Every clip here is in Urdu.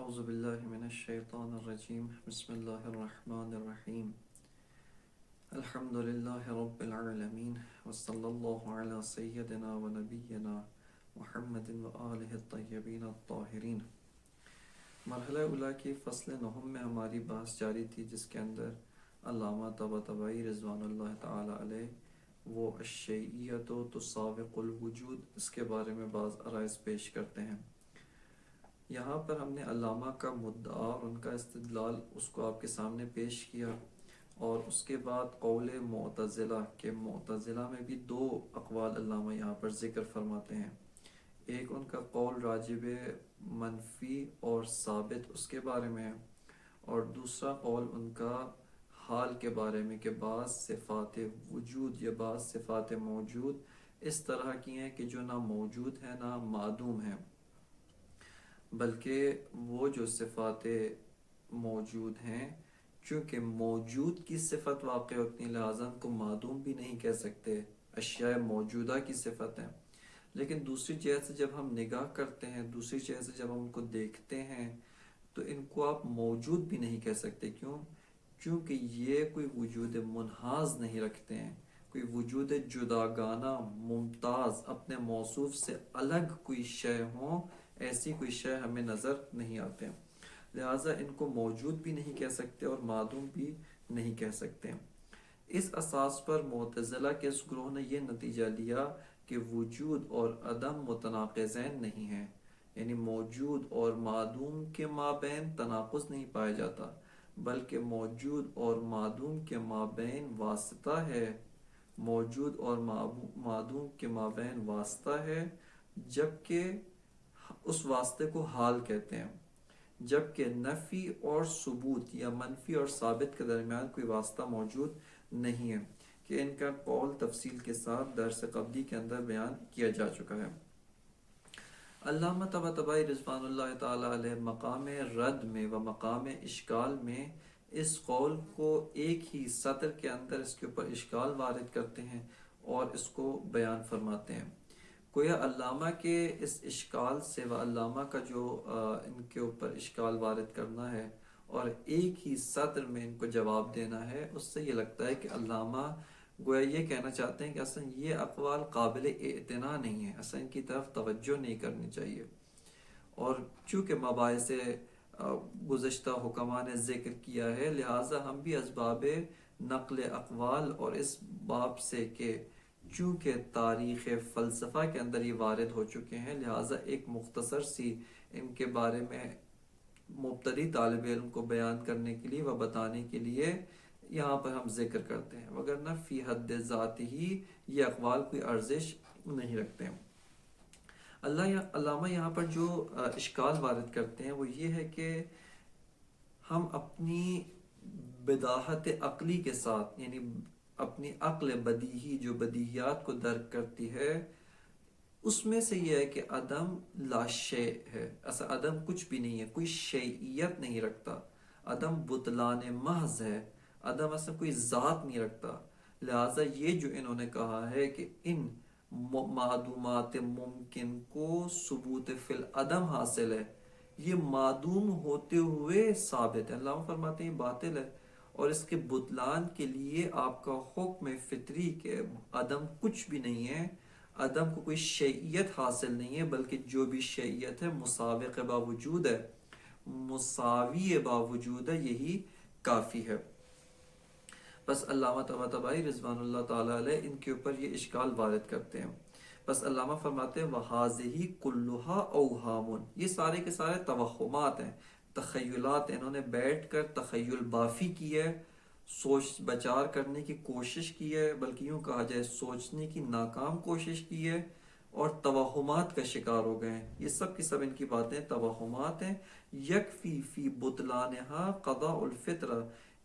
اعوذ باللہ من الشیطان الرجیم بسم اللہ الرحمن الرحیم الحمد للہ رب العالمین وصلی اللہ علی سیدنا و نبینا محمد و آلہ الطیبین الطاہرین۔ مرحلہ اولیٰ کی فصل نہم میں ہماری بحث جاری تھی، جس کے اندر علامہ طباطبائی رضوان اللہ تعالی علیہ وہ الشیعیۃ تسابق الوجود، اس کے بارے میں بعض عرائض پیش کرتے ہیں۔ یہاں پر ہم نے علامہ کا مدعا اور ان کا استدلال اس کو آپ کے سامنے پیش کیا، اور اس کے بعد قول معتزلہ کہ معتزلہ میں بھی دو اقوال علامہ یہاں پر ذکر فرماتے ہیں۔ ایک ان کا قول راجب منفی اور ثابت اس کے بارے میں ہے، اور دوسرا قول ان کا حال کے بارے میں کہ بعض صفات وجود یا بعض صفات موجود اس طرح کی ہیں کہ جو نہ موجود ہیں نہ معدوم ہیں، بلکہ وہ جو صفات موجود ہیں چونکہ موجود کی صفت واقع ہوتی ہے، لہٰذا ان کو معدوم بھی نہیں کہہ سکتے، اشیاء موجودہ کی صفت ہیں۔ لیکن دوسری جہت سے جب ہم نگاہ کرتے ہیں، دوسری جہت سے جب ہم ان کو دیکھتے ہیں تو ان کو آپ موجود بھی نہیں کہہ سکتے۔ کیوں؟ چونکہ یہ کوئی وجود منحاز نہیں رکھتے ہیں، کوئی وجود جداگانہ ممتاز اپنے موصوف سے الگ کوئی شے ہوں، ایسی کوئی شے ہمیں نظر نہیں آتے، لہٰذا ان کو موجود بھی نہیں کہہ سکتے اور معدوم بھی نہیں کہہ سکتے۔ اس اساس پر معتزلہ کے اس گروہ نے یہ نتیجہ لیا کہ وجود اور عدم متناقضین نہیں ہیں، یعنی موجود اور معدوم کے مابین تناقض نہیں پایا جاتا، بلکہ موجود اور معدوم کے مابین واسطہ ہے، موجود اور معدوم کے مابین واسطہ ہے، جبکہ اس واسطے کو حال کہتے ہیں، جبکہ نفی اور ثبوت یا منفی اور ثابت کے درمیان کوئی واسطہ موجود نہیں ہے، کہ ان کا قول تفصیل کے ساتھ درس قبلی کے اندر بیان کیا جا چکا ہے۔ علامہ طباطبائی رضوان اللہ تعالی علیہ مقام رد میں و مقام اشکال میں اس قول کو ایک ہی سطر کے اندر اس کے اوپر اشکال وارد کرتے ہیں اور اس کو بیان فرماتے ہیں۔ گویا علامہ کے اس اشکال سے و علامہ کا جو ان کے اوپر اشکال وارد کرنا ہے اور ایک ہی سطر میں ان کو جواب دینا ہے، اس سے یہ لگتا ہے کہ علامہ گویا یہ کہنا چاہتے ہیں کہ اصلا یہ اقوال قابل اعتنا نہیں ہیں، اصلا ان کی طرف توجہ نہیں کرنی چاہیے، اور چونکہ مباحث گزشتہ حکماء نے ذکر کیا ہے، لہٰذا ہم بھی اسباب نقل اقوال اور اس باب سے کہ چونکہ تاریخ فلسفہ کے اندر یہ وارد ہو چکے ہیں، لہٰذا ایک مختصر سی ان کے بارے میں مبتدی طالب علم کو بیان کرنے کے لیے و بتانے کے لیے یہاں پر ہم ذکر کرتے ہیں، وگرنہ فی حد ذات ہی یہ اقوال کوئی ارزش نہیں رکھتے ہیں۔ علامہ یہاں پر جو اشکال وارد کرتے ہیں وہ یہ ہے کہ ہم اپنی بداہت عقلی کے ساتھ، یعنی اپنی عقل بدیہی جو بدیہیات کو درک کرتی ہے، اس میں سے یہ ہے کہ عدم لا شیء ہے، ایسا عدم کچھ بھی نہیں ہے، کوئی شیعیت نہیں رکھتا، عدم بطلان محض ہے، عدم ایسا کوئی ذات نہیں رکھتا، لہٰذا یہ جو انہوں نے کہا ہے کہ ان معدومات ممکن کو ثبوت فی العدم حاصل ہے، یہ معدوم ہوتے ہوئے ثابت ہے، اللہ فرماتے ہیں یہ باطل ہے، اور اس کے بطلان کے لیے آپ کا حکم فطری کے عدم کچھ بھی نہیں ہے، عدم کو کوئی شیعیت حاصل نہیں ہے، بلکہ جو بھی شیعیت ہے مسابق باوجود ہے، مساوی باوجود ہے، یہی کافی ہے۔ بس علامہ طباطبائی رضوان اللہ تعالیٰ علیہ ان کے اوپر یہ اشکال وارد کرتے ہیں۔ بس علامہ فرماتے ہیں وَهَذِهِ كُلُّهَا أَوْهَامٌ، یہ سارے کے سارے توہمات ہیں، تخیلات ہیں، انہوں نے بیٹھ کر تخیل بافی کی ہے، سوچ بچار کرنے کی کوشش کی ہے، بلکہ یوں کہا جائے سوچنے کی ناکام کوشش کی ہے، اور توہمات کا شکار ہو گئے ہیں۔ یہ سب کی سب ان کی باتیں توہمات ہیں۔ یکفی فی بطلانہا قضاء الفطرہ،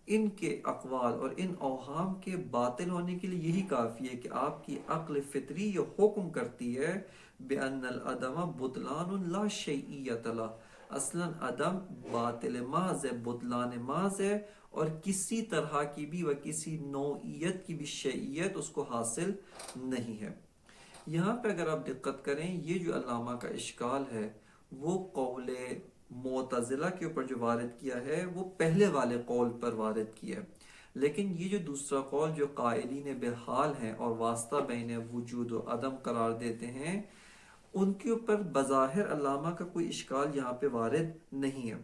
ان کے اقوال اور ان اوہام کے باطل ہونے کے لیے یہی کافی ہے کہ آپ کی عقل فطری یہ حکم کرتی ہے بأن العدم بطلان لا شیعیت لہ، اصلاً عدم باطل محض ہے، بطلان محض ہے، اور کسی طرح کی بھی و کسی نوعیت کی بھی شیعیت اس کو حاصل نہیں ہے۔ یہاں پہ اگر آپ دقت کریں، یہ جو علامہ کا اشکال ہے وہ قول معتزلہ کے اوپر جو وارد کیا ہے وہ پہلے والے قول پر وارد کیا ہے، لیکن یہ جو دوسرا قول جو قائلین بحال ہیں اور واسطہ بین وجود و عدم قرار دیتے ہیں، ان کے اوپر بظاہر علامہ کا کوئی اشکال یہاں پہ وارد نہیں ہے۔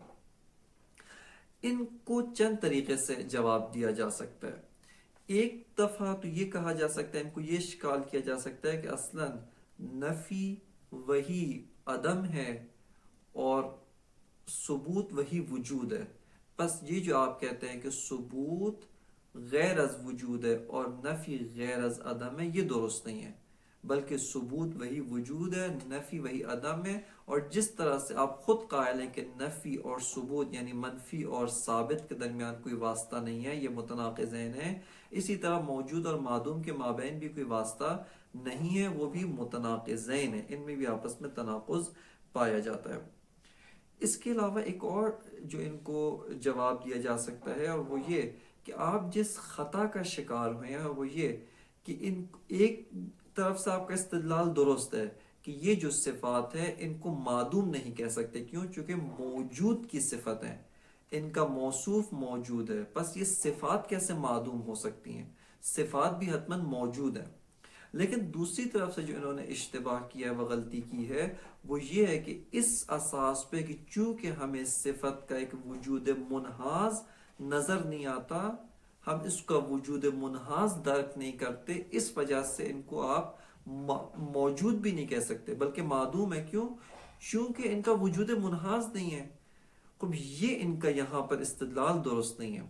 ان کو چند طریقے سے جواب دیا جا سکتا ہے۔ ایک دفعہ تو یہ کہا جا سکتا ہے، ان کو یہ اشکال کیا جا سکتا ہے کہ اصلاً نفی وہی عدم ہے اور ثبوت وہی وجود ہے، پس یہ جو آپ کہتے ہیں کہ ثبوت غیر از وجود ہے اور نفی غیر از عدم ہے، یہ درست نہیں ہے، بلکہ ثبوت وہی وجود ہے، نفی وہی عدم ہے۔ اور جس طرح سے آپ خود قائل ہیں کہ نفی اور ثبوت یعنی منفی اور ثابت کے درمیان کوئی واسطہ نہیں ہے، یہ متناقضین ہے، اسی طرح موجود اور معدوم کے مابین بھی کوئی واسطہ نہیں ہے، وہ بھی متناقضین ہیں، ان میں بھی آپس میں تناقض پایا جاتا ہے۔ اس کے علاوہ ایک اور جو ان کو جواب دیا جا سکتا ہے، اور وہ یہ کہ آپ جس خطا کا شکار ہوئے ہیں وہ یہ کہ ان ایک طرف سے آپ کا استدلال درست ہے کہ یہ جو صفات ہے ان کو معدوم نہیں کہہ سکتے، کیوں؟ چونکہ موجود کی صفت ہیں، ان کا موصوف موجود ہے، پس یہ صفات کیسے معدوم ہو سکتی ہیں؟ صفات بھی حتماً موجود ہیں۔ لیکن دوسری طرف سے جو انہوں نے اشتباہ کیا ہے، وہ غلطی کی ہے، وہ یہ ہے کہ اس اساس پہ کہ چونکہ ہمیں صفت کا ایک وجود منحاز نظر نہیں آتا، ہم اس کا وجود منحاز درک نہیں کرتے، اس وجہ سے ان کو آپ موجود بھی نہیں کہہ سکتے بلکہ معدوم ہے۔ کیوں؟ چونکہ ان کا وجود منحاز نہیں ہے۔ اب یہ ان کا یہاں پر استدلال درست نہیں ہے۔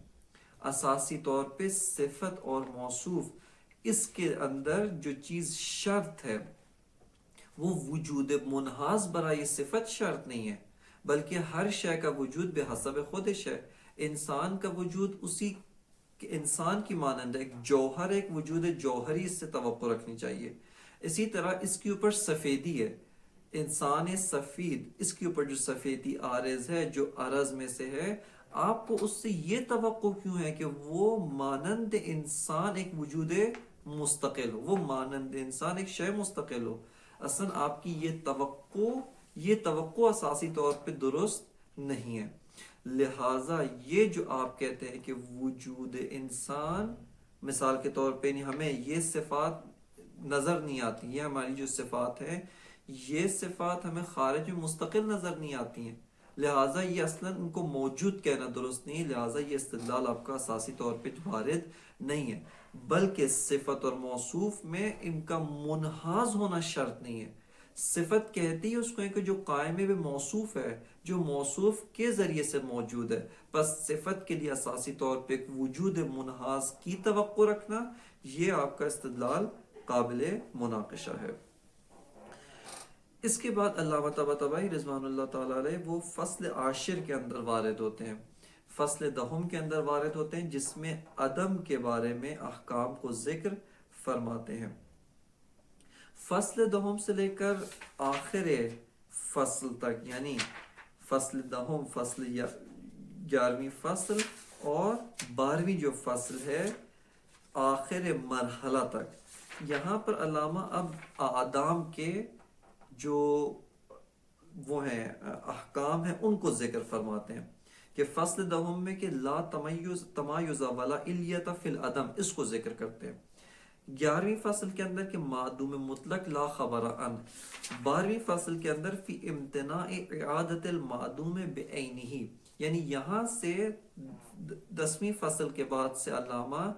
اساسی طور پہ صفت اور موصوف، اس کے اندر جو چیز شرط ہے وہ وجود منحاز برائے صفت شرط نہیں ہے، بلکہ ہر شے کا وجود بحسب خودش ہے۔ انسان کا وجود اسی انسان کی مانند ایک جوہر، ایک وجود جوہری اس سے توقع رکھنی چاہیے۔ اسی طرح اس کے اوپر سفیدی ہے، انسان سفید، اس کے اوپر جو سفیدی عارض ہے، جو عرض میں سے ہے، آپ کو اس سے یہ توقع کیوں ہے کہ وہ مانند انسان ایک وجود مستقل ہو، وہ مانند انسان ایک شے مستقل ہو؟ اصلا آپ کی یہ توقع اساسی طور پہ درست نہیں ہے۔ لہٰذا یہ جو آپ کہتے ہیں کہ وجود انسان، مثال کے طور پہ ہمیں یہ صفات نظر نہیں آتی، یہ ہماری جو صفات ہیں، یہ صفات ہمیں خارج میں مستقل نظر نہیں آتی ہیں، لہٰذا یہ اصلاً ان کو موجود کہنا درست نہیں ہے، لہٰذا یہ استدلال آپ کا اساسی طور پہ وارد نہیں ہے، بلکہ صفت اور موصوف میں ان کا منحاز ہونا شرط نہیں ہے۔ صفت کہتی ہے اس کو کہ جو قائم ہے وہ موصوف ہے، جو موصوف کے ذریعے سے موجود ہے، بس صفت کے لیے اساسی طور پہ ایک وجود منحاز کی توقع رکھنا، یہ آپ کا استدلال قابل مناقشہ ہے۔ اس کے بعد علامہ طباطبائی رضوان اللہ تعالیٰ علیہ وہ فصل عاشر کے اندر وارد ہوتے ہیں، فصل دہم کے اندر وارد ہوتے ہیں، جس میں عدم کے بارے میں احکام کو ذکر فرماتے ہیں۔ فصل دہم سے لے کر آخر فصل تک، یعنی فصل دہم، فصل 11ویں فصل اور 12ویں جو فصل ہے آخر مرحلہ تک، یہاں پر علامہ اب اعدام کے جو وہ ہیں احکام ہیں ان کو ذکر فرماتے ہیں، کہ فصل دہم میں کہ لا تمایز ولا الیت فی العدم، اس کو ذکر کرتے ہیں۔ 11ویں فصل کے اندر کہ معدوم مطلق لا خبر عن، 12ویں فصل کے اندر فی امتناع اعادت المعدوم بعینہ، یعنی یہاں سے 10ویں فصل کے بعد سے علامہ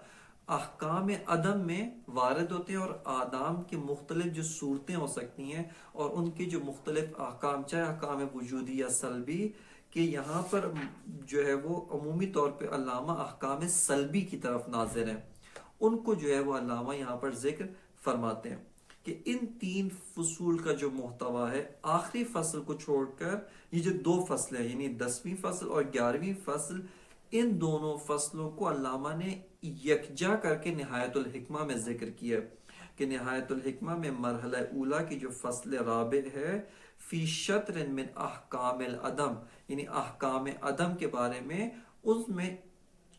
احکام عدم میں وارد ہوتے ہیں، اور آدام کی مختلف جو صورتیں ہو سکتی ہیں اور ان کے جو مختلف احکام، چاہے احکام وجودی یا سلبی، کہ یہاں پر جو ہے وہ عمومی طور پہ علامہ احکام سلبی کی طرف ناظر ہیں، ان کو جو ہے وہ علامہ یہاں پر ذکر فرماتے ہیں کہ ان 3 فصول کا جو محتوا ہے، آخری فصل کو چھوڑ کر یہ جو 2 فصلیں ہیں، یعنی 10ویں فصل اور 11ویں فصل، ان دونوں فصلوں کو علامہ نے یکجا کر کے نہایت الحکمہ میں ذکر کیا، کہ نہایت الحکمہ میں مرحلہ اولا کی جو فصل رابع ہے، فی شطر من احکام العدم، یعنی احکام عدم کے بارے میں،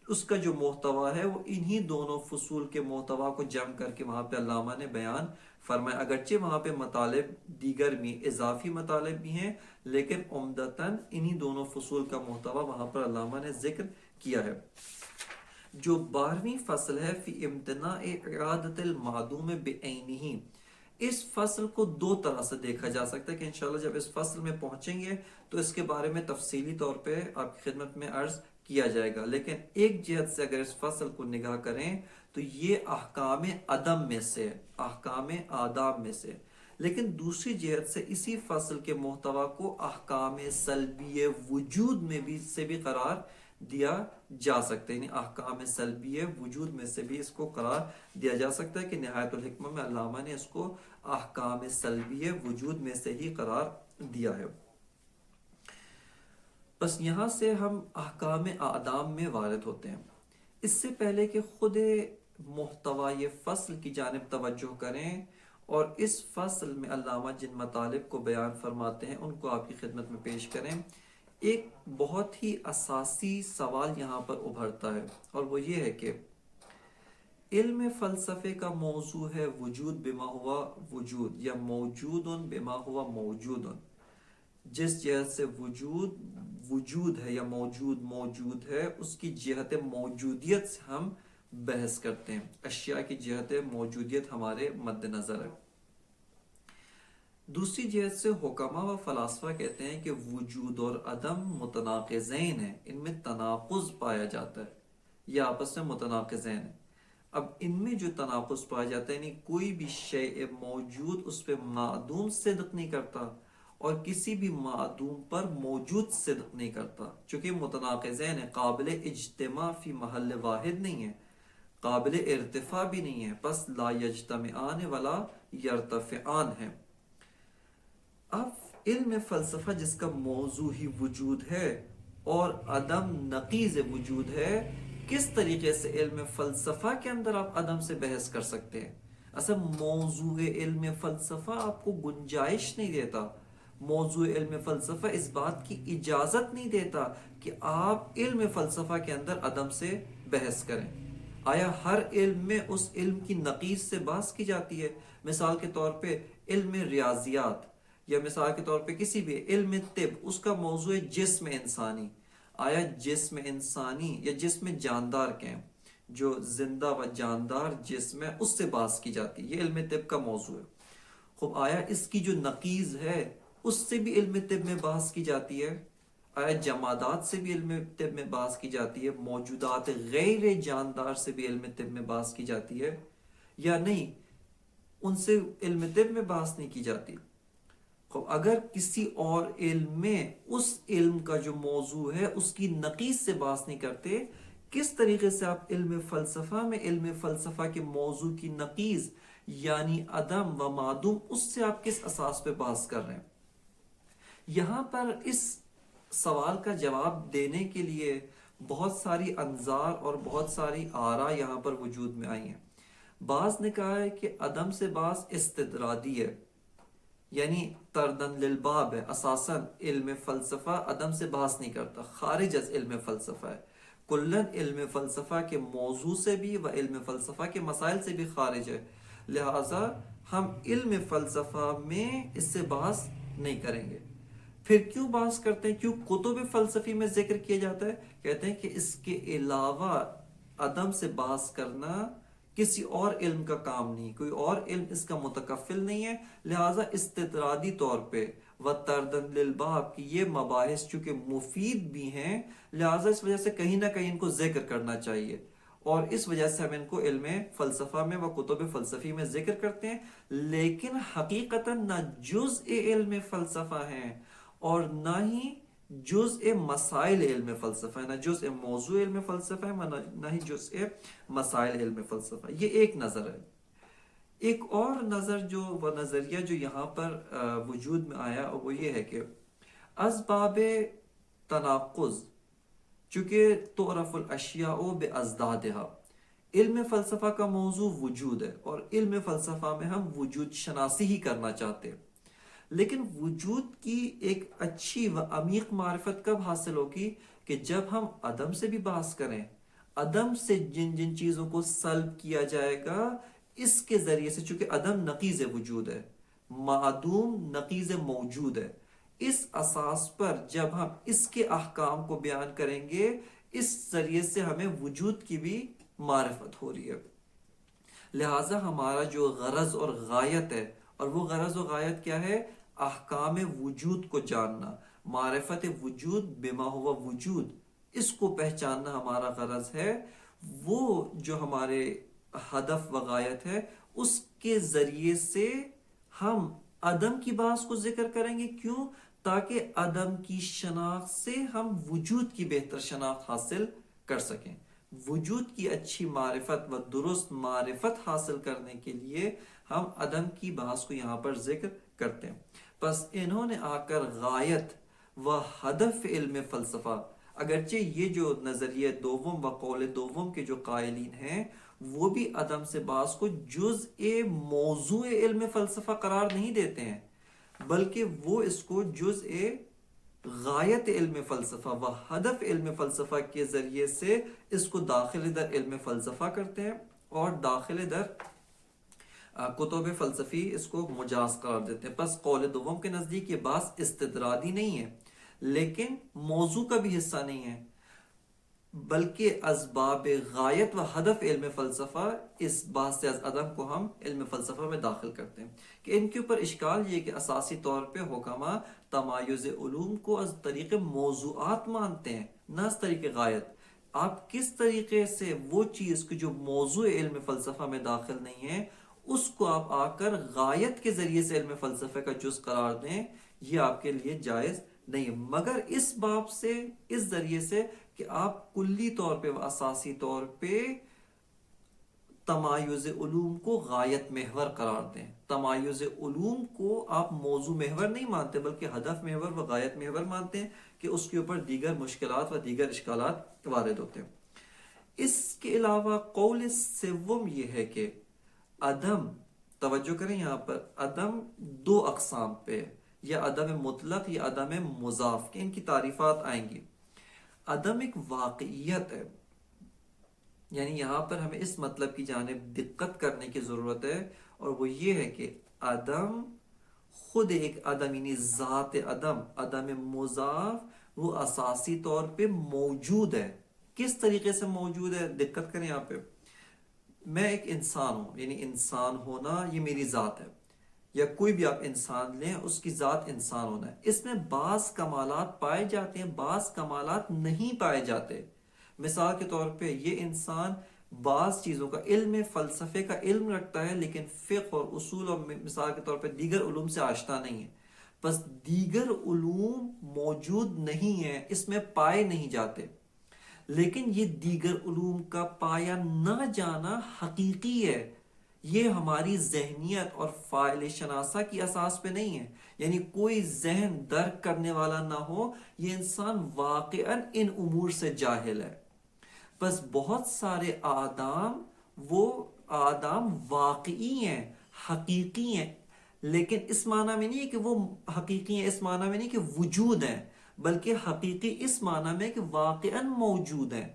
اس کا جو محتوا ہے وہ انہی دونوں فصول کے محتوا کو جمع کر کے وہاں پہ علامہ نے بیان فرمایا اگرچہ وہاں پہ مطالب دیگر بھی اضافی مطالب بھی ہیں، لیکن عمدتاً انہی دونوں فصول کا محتویٰ وہاں پر علامہ نے ذکر کیا ہے۔ جو 12ویں فصل ہے فی امتناع اعادت المعدوم بعینہ، اس فصل کو دو طرح سے دیکھا جا سکتا ہے کہ انشاءاللہ جب اس فصل میں پہنچیں گے تو اس کے بارے میں تفصیلی طور پہ آپ کی خدمت میں عرض کیا جائے گا، لیکن ایک جہت سے اگر اس فصل کو نگاہ کریں تو یہ احکام عدم میں سے، احکام آداب میں سے، لیکن دوسری جہت سے اسی فصل کے محتویٰ کو احکام سلبی وجود میں بھی قرار دیا جا سکتا ہے، یعنی احکام سلبی وجود میں سے بھی اس کو قرار دیا جا سکتا ہے کہ نہایت الحکمہ میں علامہ نے اس کو احکام سلبی وجود میں سے ہی قرار دیا ہے۔ بس یہاں سے ہم احکام اعدام میں وارد ہوتے ہیں۔ اس سے پہلے کہ خود محتویٰ یہ فصل کی جانب توجہ کریں اور اس فصل میں علامہ جن مطالب کو بیان فرماتے ہیں ان کو آپ کی خدمت میں پیش کریں، ایک بہت ہی اساسی سوال یہاں پر ابھرتا ہے، اور وہ یہ ہے کہ علم فلسفے کا موضوع ہے وجود بما ہوا وجود، یا موجود بما ہوا موجود۔ جس جہت سے وجود ہے یا موجود ہے، اس کی جہت موجودیت سے ہم بحث کرتے ہیں، اشیاء کی جہت موجودیت ہمارے مد نظر ہے۔ دوسری جہت سے حکماء و فلاسفہ کہتے ہیں کہ وجود اور عدم متناقضین ہیں، ان میں تناقض پایا جاتا ہے، یہ آپس میں متناقضین ہیں۔ اب ان میں جو تناقض پایا جاتا ہے، یعنی کوئی بھی شیء موجود اس پہ معدوم صدق نہیں کرتا اور کسی بھی معدوم پر موجود صدق نہیں کرتا، چونکہ متناقضین ہیں، قابل اجتماع فی محل واحد نہیں ہے، قابل ارتفاع بھی نہیں ہے، پس لا یجتمعان ولا یرتفعان ہیں۔ اب علم فلسفہ جس کا موضوع ہی وجود ہے اور عدم نقیض وجود ہے، کس طریقے سے علم فلسفہ کے اندر آپ عدم سے بحث کر سکتے ہیں؟ اصل موضوع علم فلسفہ آپ کو گنجائش نہیں دیتا، موضوع علم فلسفہ اس بات کی اجازت نہیں دیتا کہ آپ علم فلسفہ کے اندر عدم سے بحث کریں۔ آیا ہر علم میں اس علم کی نقیض سے بحث کی جاتی ہے؟ مثال کے طور پہ علم ریاضیات، یا مثال کے طور پہ کسی بھی علم طب، اس کا موضوع ہے جسم انسانی، آیا جسم انسانی یا جسم جاندار کے ہیں، جو زندہ و جاندار جسم ہے اس سے بحث کی جاتی ہے، یہ علم طب کا موضوع ہے۔ خب آیا اس کی جو نقیض ہے اس سے بھی علم طب میں بحث کی جاتی ہے؟ آیا جمادات سے بھی علم طب میں بحث کی جاتی ہے؟ موجودات غیر جاندار سے بھی علم طب میں بحث کی جاتی ہے یا نہیں؟ ان سے علم طب میں بحث نہیں کی جاتی۔ اگر کسی اور علم میں اس علم کا جو موضوع ہے اس کی نقیض سے بحث نہیں کرتے، کس طریقے سے آپ علم فلسفہ میں علم فلسفہ کے موضوع کی نقیض یعنی عدم و معدوم، اس سے آپ کس اساس پہ بحث کر رہے ہیں؟ یہاں پر اس سوال کا جواب دینے کے لیے بہت ساری انظار اور بہت ساری آراء یہاں پر وجود میں آئی ہیں۔ بعض نے کہا ہے کہ عدم سے بحث استدرادی ہے، یعنی تردن للباب ہے، اساساً علم فلسفہ عدم سے بحث نہیں کرتا، خارج از علم فلسفہ ہے، کلن علم فلسفہ کے موضوع سے بھی و علم فلسفہ کے مسائل سے بھی خارج ہے، لہٰذا ہم علم فلسفہ میں اس سے بحث نہیں کریں گے۔ پھر کیوں بحث کرتے ہیں؟ کیوں کتب فلسفی میں ذکر کیا جاتا ہے؟ کہتے ہیں کہ اس کے علاوہ عدم سے بحث کرنا کسی اور علم کا کام نہیں، کوئی اور علم اس کا متکفل نہیں ہے، لہٰذا استطرادی طور پہ وَتَرْدًا لِلْبَابِ کہ یہ مباحث چونکہ مفید بھی ہیں، لہٰذا اس وجہ سے کہیں نہ کہیں ان کو ذکر کرنا چاہیے، اور اس وجہ سے ہم ان کو علم فلسفہ میں و کتب فلسفی میں ذکر کرتے ہیں، لیکن حقیقتاً نہ جزء علم فلسفہ ہیں اور نہ ہی جزء مسائل علم فلسفہ ہے، نہ جزء موضوع علم فلسفہ ہے، نہ ہی جزء مسائل علم فلسفہ۔ یہ ایک نظر ہے۔ ایک اور نظر جو وہ نظریہ جو یہاں پر وجود میں آیا وہ یہ ہے کہ اسباب تناقض چونکہ تعرف الاشیاء بازدادها، علم فلسفہ کا موضوع وجود ہے اور علم فلسفہ میں ہم وجود شناسی ہی کرنا چاہتے ہیں، لیکن وجود کی ایک اچھی و عمیق معرفت کب حاصل ہوگی؟ کہ جب ہم عدم سے بھی بحث کریں، عدم سے جن جن چیزوں کو سلب کیا جائے گا اس کے ذریعے سے، چونکہ عدم نقیض وجود ہے، معدوم نقیض موجود ہے، اس اساس پر جب ہم اس کے احکام کو بیان کریں گے، اس ذریعے سے ہمیں وجود کی بھی معرفت ہو رہی ہے۔ لہٰذا ہمارا جو غرض اور غایت ہے، اور وہ غرض و غایت کیا ہے؟ احکام وجود کو جاننا، معرفت وجود بما ہوا وجود، اس کو پہچاننا ہمارا غرض ہے۔ وہ جو ہمارے ہدف و غایت ہے، اس کے ذریعے سے ہم عدم کی بات کو ذکر کریں گے۔ کیوں؟ تاکہ عدم کی شناخت سے ہم وجود کی بہتر شناخت حاصل کر سکیں۔ وجود کی اچھی معرفت و درست معرفت حاصل کرنے کے لیے ہم عدم کی بحث کو یہاں پر ذکر کرتے ہیں۔ پس انہوں نے آ کر غایت و ہدف علم فلسفہ، اگرچہ یہ جو نظریہ دوم و قول دوم کے جو قائلین ہیں، وہ بھی عدم سے بحث کو جزء موضوع علم فلسفہ قرار نہیں دیتے ہیں، بلکہ وہ اس کو جزء غایت علم فلسفہ و ہدف علم فلسفہ کے ذریعے سے اس کو داخل در علم فلسفہ کرتے ہیں، اور داخل در کتب فلسفی اس کو مجاز قرار دیتے ہیں۔ پس قول دوم کے نزدیک یہ بحث استدرادی نہیں ہے، لیکن موضوع کا بھی حصہ نہیں ہے، بلکہ اسباب غایت و ہدف علم فلسفہ، اس بحث سے از عدم کو ہم علم فلسفہ میں داخل کرتے ہیں۔ کہ ان کے اوپر اشکال یہ کہ اساسی طور پہ حکماء تمایز علوم کو از طریق موضوعات مانتے ہیں، نہ از طریق غایت۔ آپ کس طریقے سے وہ چیز کی جو موضوع علم فلسفہ میں داخل نہیں ہے، اس کو آپ آ کر غایت کے ذریعے سے علم فلسفہ کا جز قرار دیں، یہ آپ کے لیے جائز نہیں ہے، مگر اس باب سے، اس ذریعے سے کہ آپ کلی طور پہ و اساسی طور پہ تمایز علوم کو غایت محور قرار دیں۔ تمایز علوم کو آپ موضوع محور نہیں مانتے، بلکہ ہدف محور و غایت محور مانتے ہیں، کہ اس کے اوپر دیگر مشکلات و دیگر اشکالات وارد ہوتے ہیں۔ اس کے علاوہ قول سوم یہ ہے کہ عدم، توجہ کریں یہاں پر، عدم دو اقسام پہ، یا عدم مطلق یا عدم مضاف، کہ ان کی تعریفات آئیں گی۔ عدم ایک واقعیت ہے، یعنی یہاں پر ہمیں اس مطلب کی جانب دقت کرنے کی ضرورت ہے، اور وہ یہ ہے کہ عدم خود ایک عدم، یعنی ذات عدم، عدم مضاف، وہ اساسی طور پہ موجود ہے۔ کس طریقے سے موجود ہے؟ دقت کریں یہاں پہ۔ میں ایک انسان ہوں، یعنی انسان ہونا یہ میری ذات ہے، یا کوئی بھی آپ انسان لیں، اس کی ذات انسان ہونا ہے۔ اس میں بعض کمالات پائے جاتے ہیں، بعض کمالات نہیں پائے جاتے۔ مثال کے طور پہ یہ انسان بعض چیزوں کا علم فلسفے کا علم رکھتا ہے، لیکن فقہ اور اصول اور مثال کے طور پہ دیگر علوم سے آشنا نہیں ہے۔ بس دیگر علوم موجود نہیں ہیں، اس میں پائے نہیں جاتے، لیکن یہ دیگر علوم کا پایا نہ جانا حقیقی ہے۔ یہ ہماری ذہنیت اور فاعل شناسہ کی اساس پہ نہیں ہے، یعنی کوئی ذہن درک کرنے والا نہ ہو، یہ انسان واقعاً ان امور سے جاہل ہے۔ بس بہت سارے آدام، وہ آدام واقعی ہیں، حقیقی ہیں، لیکن اس معنی میں نہیں ہے کہ وہ حقیقی ہیں، اس معنی میں نہیں کہ وجود ہیں، بلکہ حقیقی اس معنی میں کہ واقعاً موجود ہیں۔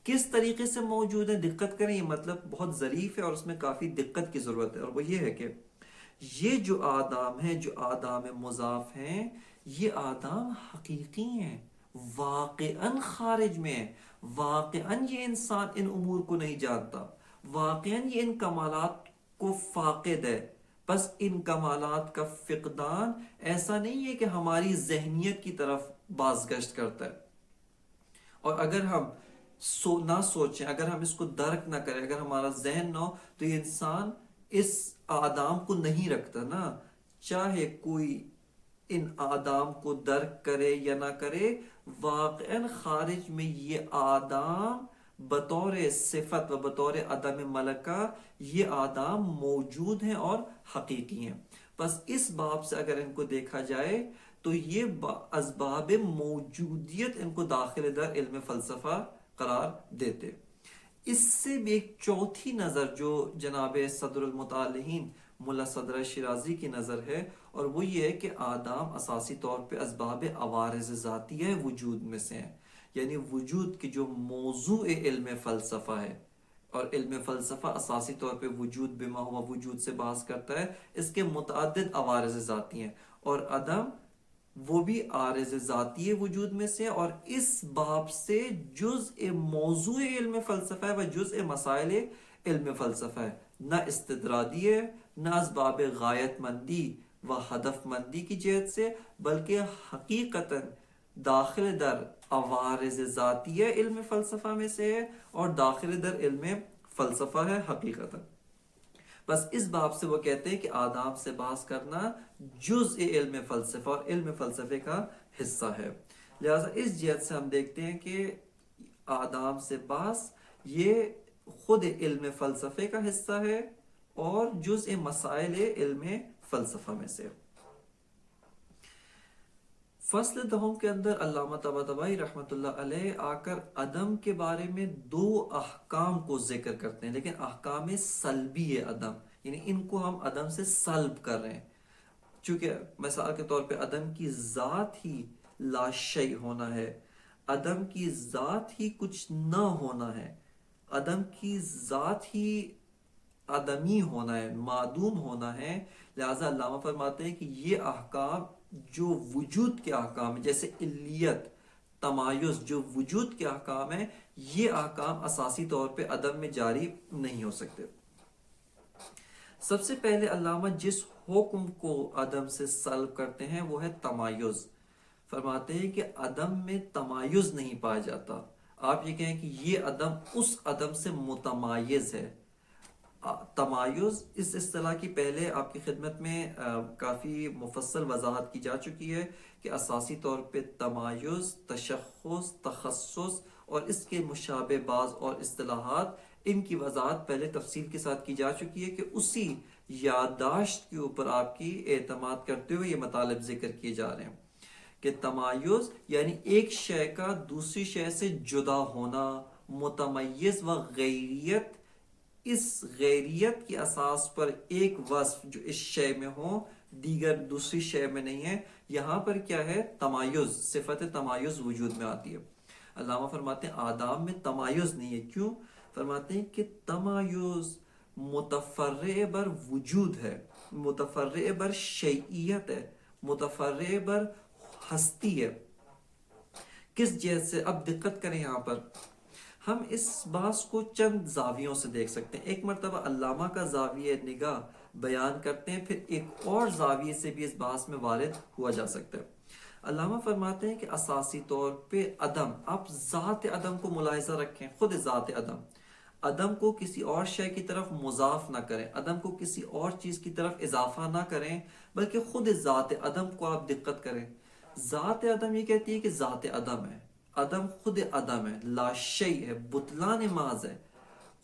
کس طریقے سے موجود ہیں؟ دقت کریں، یہ مطلب بہت ظریف ہے اور اس میں کافی دقت کی ضرورت ہے، اور وہ یہ ہے کہ یہ جو آدام ہیں، جو آدام مضاف ہیں، یہ آدام حقیقی ہیں، واقعاً خارج میں ہیں، واقعاً یہ انسان ان امور کو نہیں جانتا، واقعاً یہ ان کمالات کو فاقد ہے۔ بس ان کمالات کا فقدان ایسا نہیں ہے کہ ہماری ذہنیت کی طرف بازگشت کرتا ہے، اور اگر ہم نہ سوچیں، اگر ہم اس کو درک نہ کریں، اگر ہمارا ذہن نہ ہو، تو یہ انسان اس آدام کو نہیں رکھتا نا۔ چاہے کوئی ان آدام کو درک کرے یا نہ کرے، واقعاً خارج میں یہ آدام بطور صفت و بطور عدم ملکہ یہ آدام موجود ہیں اور حقیقی ہیں۔ بس اس باب سے اگر ان کو دیکھا جائے تو یہ اسباب موجودیت ان کو داخل در علم فلسفہ قرار دیتے۔ اس سے بھی ایک چوتھی نظر جو جناب صدر المتعلقین ملا صدر شیرازی کی نظر ہے، اور وہ یہ ہے کہ آدام اساسی طور پہ اسباب عوارض ذاتیہ وجود میں سے ہیں، یعنی وجود کی جو موضوع علم فلسفہ ہے، اور علم فلسفہ اساسی طور پہ وجود بما ہوا وجود سے بحث کرتا ہے. اس کے متعدد عوارض ذاتی ہیں، اور عدم وہ بھی عارض ذاتی وجود میں سے، اور اس باب سے جزء موضوع علم فلسفہ ہے و جزء مسائل علم فلسفہ ہے، نہ استدرادی ہے، نہ اسباب غایت مندی و ہدف مندی کی جہت سے، بلکہ حقیقتاً داخل در عوارض ذاتی علم فلسفہ میں سے ہے، اور داخل در علم فلسفہ ہے حقیقتاً. بس اس باب سے وہ کہتے ہیں کہ آداب سے بحث کرنا جزء علم فلسفہ اور علم فلسفے کا حصہ ہے. لہذا اس جہت سے ہم دیکھتے ہیں کہ آداب سے بحث یہ خود علم فلسفے کا حصہ ہے اور جزء مسائل علم فلسفہ میں سے. فصل دہم کے اندر علامہ طباطبائی رحمۃ اللہ علیہ آ کر عدم کے بارے میں دو احکام کو ذکر کرتے ہیں، لیکن احکام سلبی عدم، یعنی ان کو ہم عدم سے سلب کر رہے ہیں. چونکہ مثال کے طور پہ عدم کی ذات ہی لا شیء ہونا ہے، عدم کی ذات ہی کچھ نہ ہونا ہے، عدم کی ذات ہی عدمی ہونا ہے، معدوم ہونا ہے. لہذا علامہ فرماتے ہیں کہ یہ احکام جو وجود کے احکام ہیں، جیسے علیت، تمایز، جو وجود کے احکام ہیں، یہ احکام اساسی طور پہ عدم میں جاری نہیں ہو سکتے. سب سے پہلے علامہ جس حکم کو عدم سے سلب کرتے ہیں وہ ہے تمایز. فرماتے ہیں کہ عدم میں تمایز نہیں پایا جاتا. آپ یہ کہیں کہ یہ عدم اس عدم سے متمایز ہے. تمایز اس اصطلاح کی پہلے آپ کی خدمت میں کافی مفصل وضاحت کی جا چکی ہے کہ اساسی طور پہ تمایز، تشخص، تخصص اور اس کے مشابہ بعض اور اصطلاحات، ان کی وضاحت پہلے تفصیل کے ساتھ کی جا چکی ہے کہ اسی یادداشت کے اوپر آپ کی اعتماد کرتے ہوئے یہ مطالب ذکر کیے جا رہے ہیں کہ تمایز یعنی ایک شے کا دوسری شے سے جدا ہونا، متمیز و غیریت، اس غیریت کی اساس پر ایک وصف جو اس شے میں ہو دیگر دوسری شے میں نہیں ہے. یہاں پر کیا ہے؟ تمایز، صفت تمایز وجود میں آتی ہے. علامہ فرماتے ہیں آداب میں تمایز نہیں ہے. کیوں؟ فرماتے ہیں کہ تمایز متفرع بر وجود ہے، متفرع بر شیعیت ہے، متفرع بر ہستی ہے. کس جہت سے؟ اب دقت کریں، یہاں پر ہم اس بات کو چند زاویوں سے دیکھ سکتے ہیں. ایک مرتبہ علامہ کا زاویہ نگاہ بیان کرتے ہیں، پھر ایک اور زاویے سے بھی اس بحث میں وارد ہوا جا سکتا ہے. علامہ فرماتے ہیں کہ اساسی طور پہ عدم، آپ ذات عدم کو ملاحظہ رکھیں، خود ذات عدم، عدم کو کسی اور شے کی طرف مضاف نہ کریں، عدم کو کسی اور چیز کی طرف اضافہ نہ کریں، بلکہ خود ذات عدم کو آپ دقت کریں. ذات عدم یہ کہتی ہے کہ ذات عدم ہے، عدم خود عدم ہے، لا شیء ہے، بطلان محض ہے.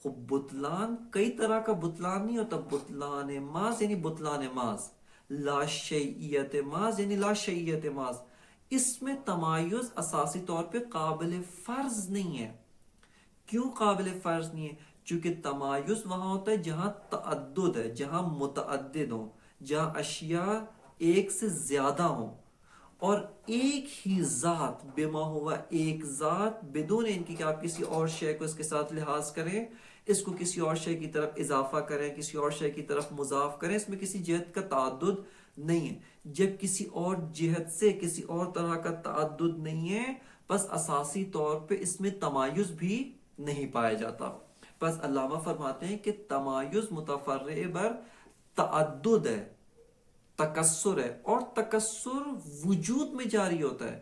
خب بطلان کئی طرح کا بطلان نہیں ہوتا، بطلان محض یعنی بطلان محض، لا شیعیت محض یعنی لا شیعیت محض. اس میں تمایز اساسی طور پہ قابل فرض نہیں ہے. کیوں قابل فرض نہیں ہے؟ چونکہ تمایز وہاں ہوتا ہے جہاں تعدد ہے، جہاں متعدد ہوں، جہاں اشیاء ایک سے زیادہ ہوں، اور ایک ہی ذات بما ہوا ایک ذات بدون ان کی کہ آپ کسی اور شے کو اس کے ساتھ لحاظ کریں، اس کو کسی اور شے کی طرف اضافہ کریں، کسی اور شے کی طرف مضاف کریں، اس میں کسی جہت کا تعدد نہیں ہے. جب کسی اور جہت سے کسی اور طرح کا تعدد نہیں ہے، بس اساسی طور پہ اس میں تمایز بھی نہیں پایا جاتا. بس علامہ فرماتے ہیں کہ تمایز متفرع بر تعدد ہے، تکسر ہے، اور تکسر وجود میں جاری ہوتا ہے.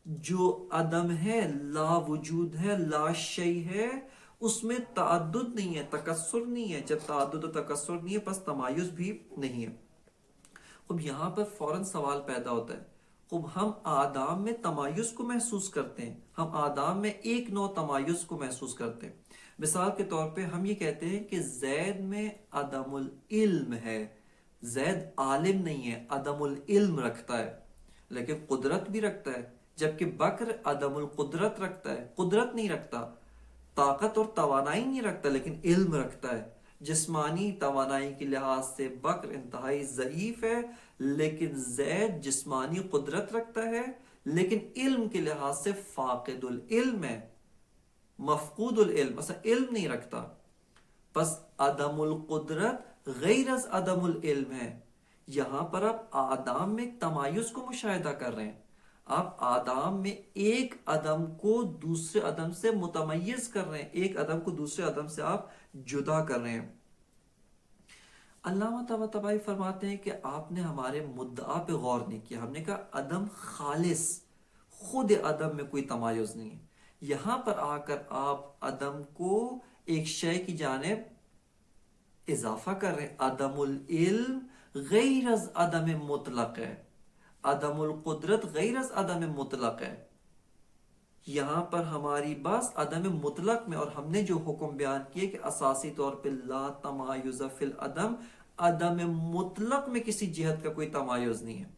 جو عدم ہے، لا وجود ہے، لا شیء ہے، اس میں تعدد نہیں ہے، تکسر نہیں ہے. جب تعدد و تکسر نہیں ہے، پس تمایز بھی نہیں ہے. اب یہاں پر فوراً سوال پیدا ہوتا ہے، اب ہم آدام میں تمایز کو محسوس کرتے ہیں، ہم آدام میں ایک نوع تمایز کو محسوس کرتے ہیں. مثال کے طور پہ ہم یہ کہتے ہیں کہ زید میں عدم العلم ہے، زید عالم نہیں ہے، عدم العلم رکھتا ہے، لیکن قدرت بھی رکھتا ہے. جبکہ بکر عدم القدرت رکھتا ہے، قدرت نہیں رکھتا، طاقت اور توانائی نہیں رکھتا، لیکن علم رکھتا ہے. جسمانی توانائی کے لحاظ سے بکر انتہائی ضعیف ہے، لیکن زید جسمانی قدرت رکھتا ہے، لیکن علم کے لحاظ سے فاقد العلم ہے، مفقود العلم، اصلا علم نہیں رکھتا. پس عدم القدرت غیر از عدم العلم ہے. یہاں پر آپ آدام میں تمایز کو مشاہدہ کر رہے ہیں. آپ آدام میں ایک عدم کو دوسرے عدم سے متمیز کر رہے ہیں، ایک عدم کو دوسرے عدم سے آپ جدا کر رہے ہیں. علامہ طباطبائی فرماتے ہیں کہ آپ نے ہمارے مدعا پہ غور نہیں کیا. ہم نے کہا عدم خالص، خود عدم میں کوئی تمایز نہیں ہے. یہاں پر آ کر آپ عدم کو ایک شے کی جانب اضافہ کر رہے ہیں. عدم العلم غیر از عدم مطلق ہے، عدم القدرت غیر از عدم مطلق ہے. یہاں پر ہماری بات عدم مطلق میں، اور ہم نے جو حکم بیان کیے کہ اساسی طور پہ لا تمایز فی العدم، عدم مطلق میں کسی جہت کا کوئی تمایز نہیں ہے.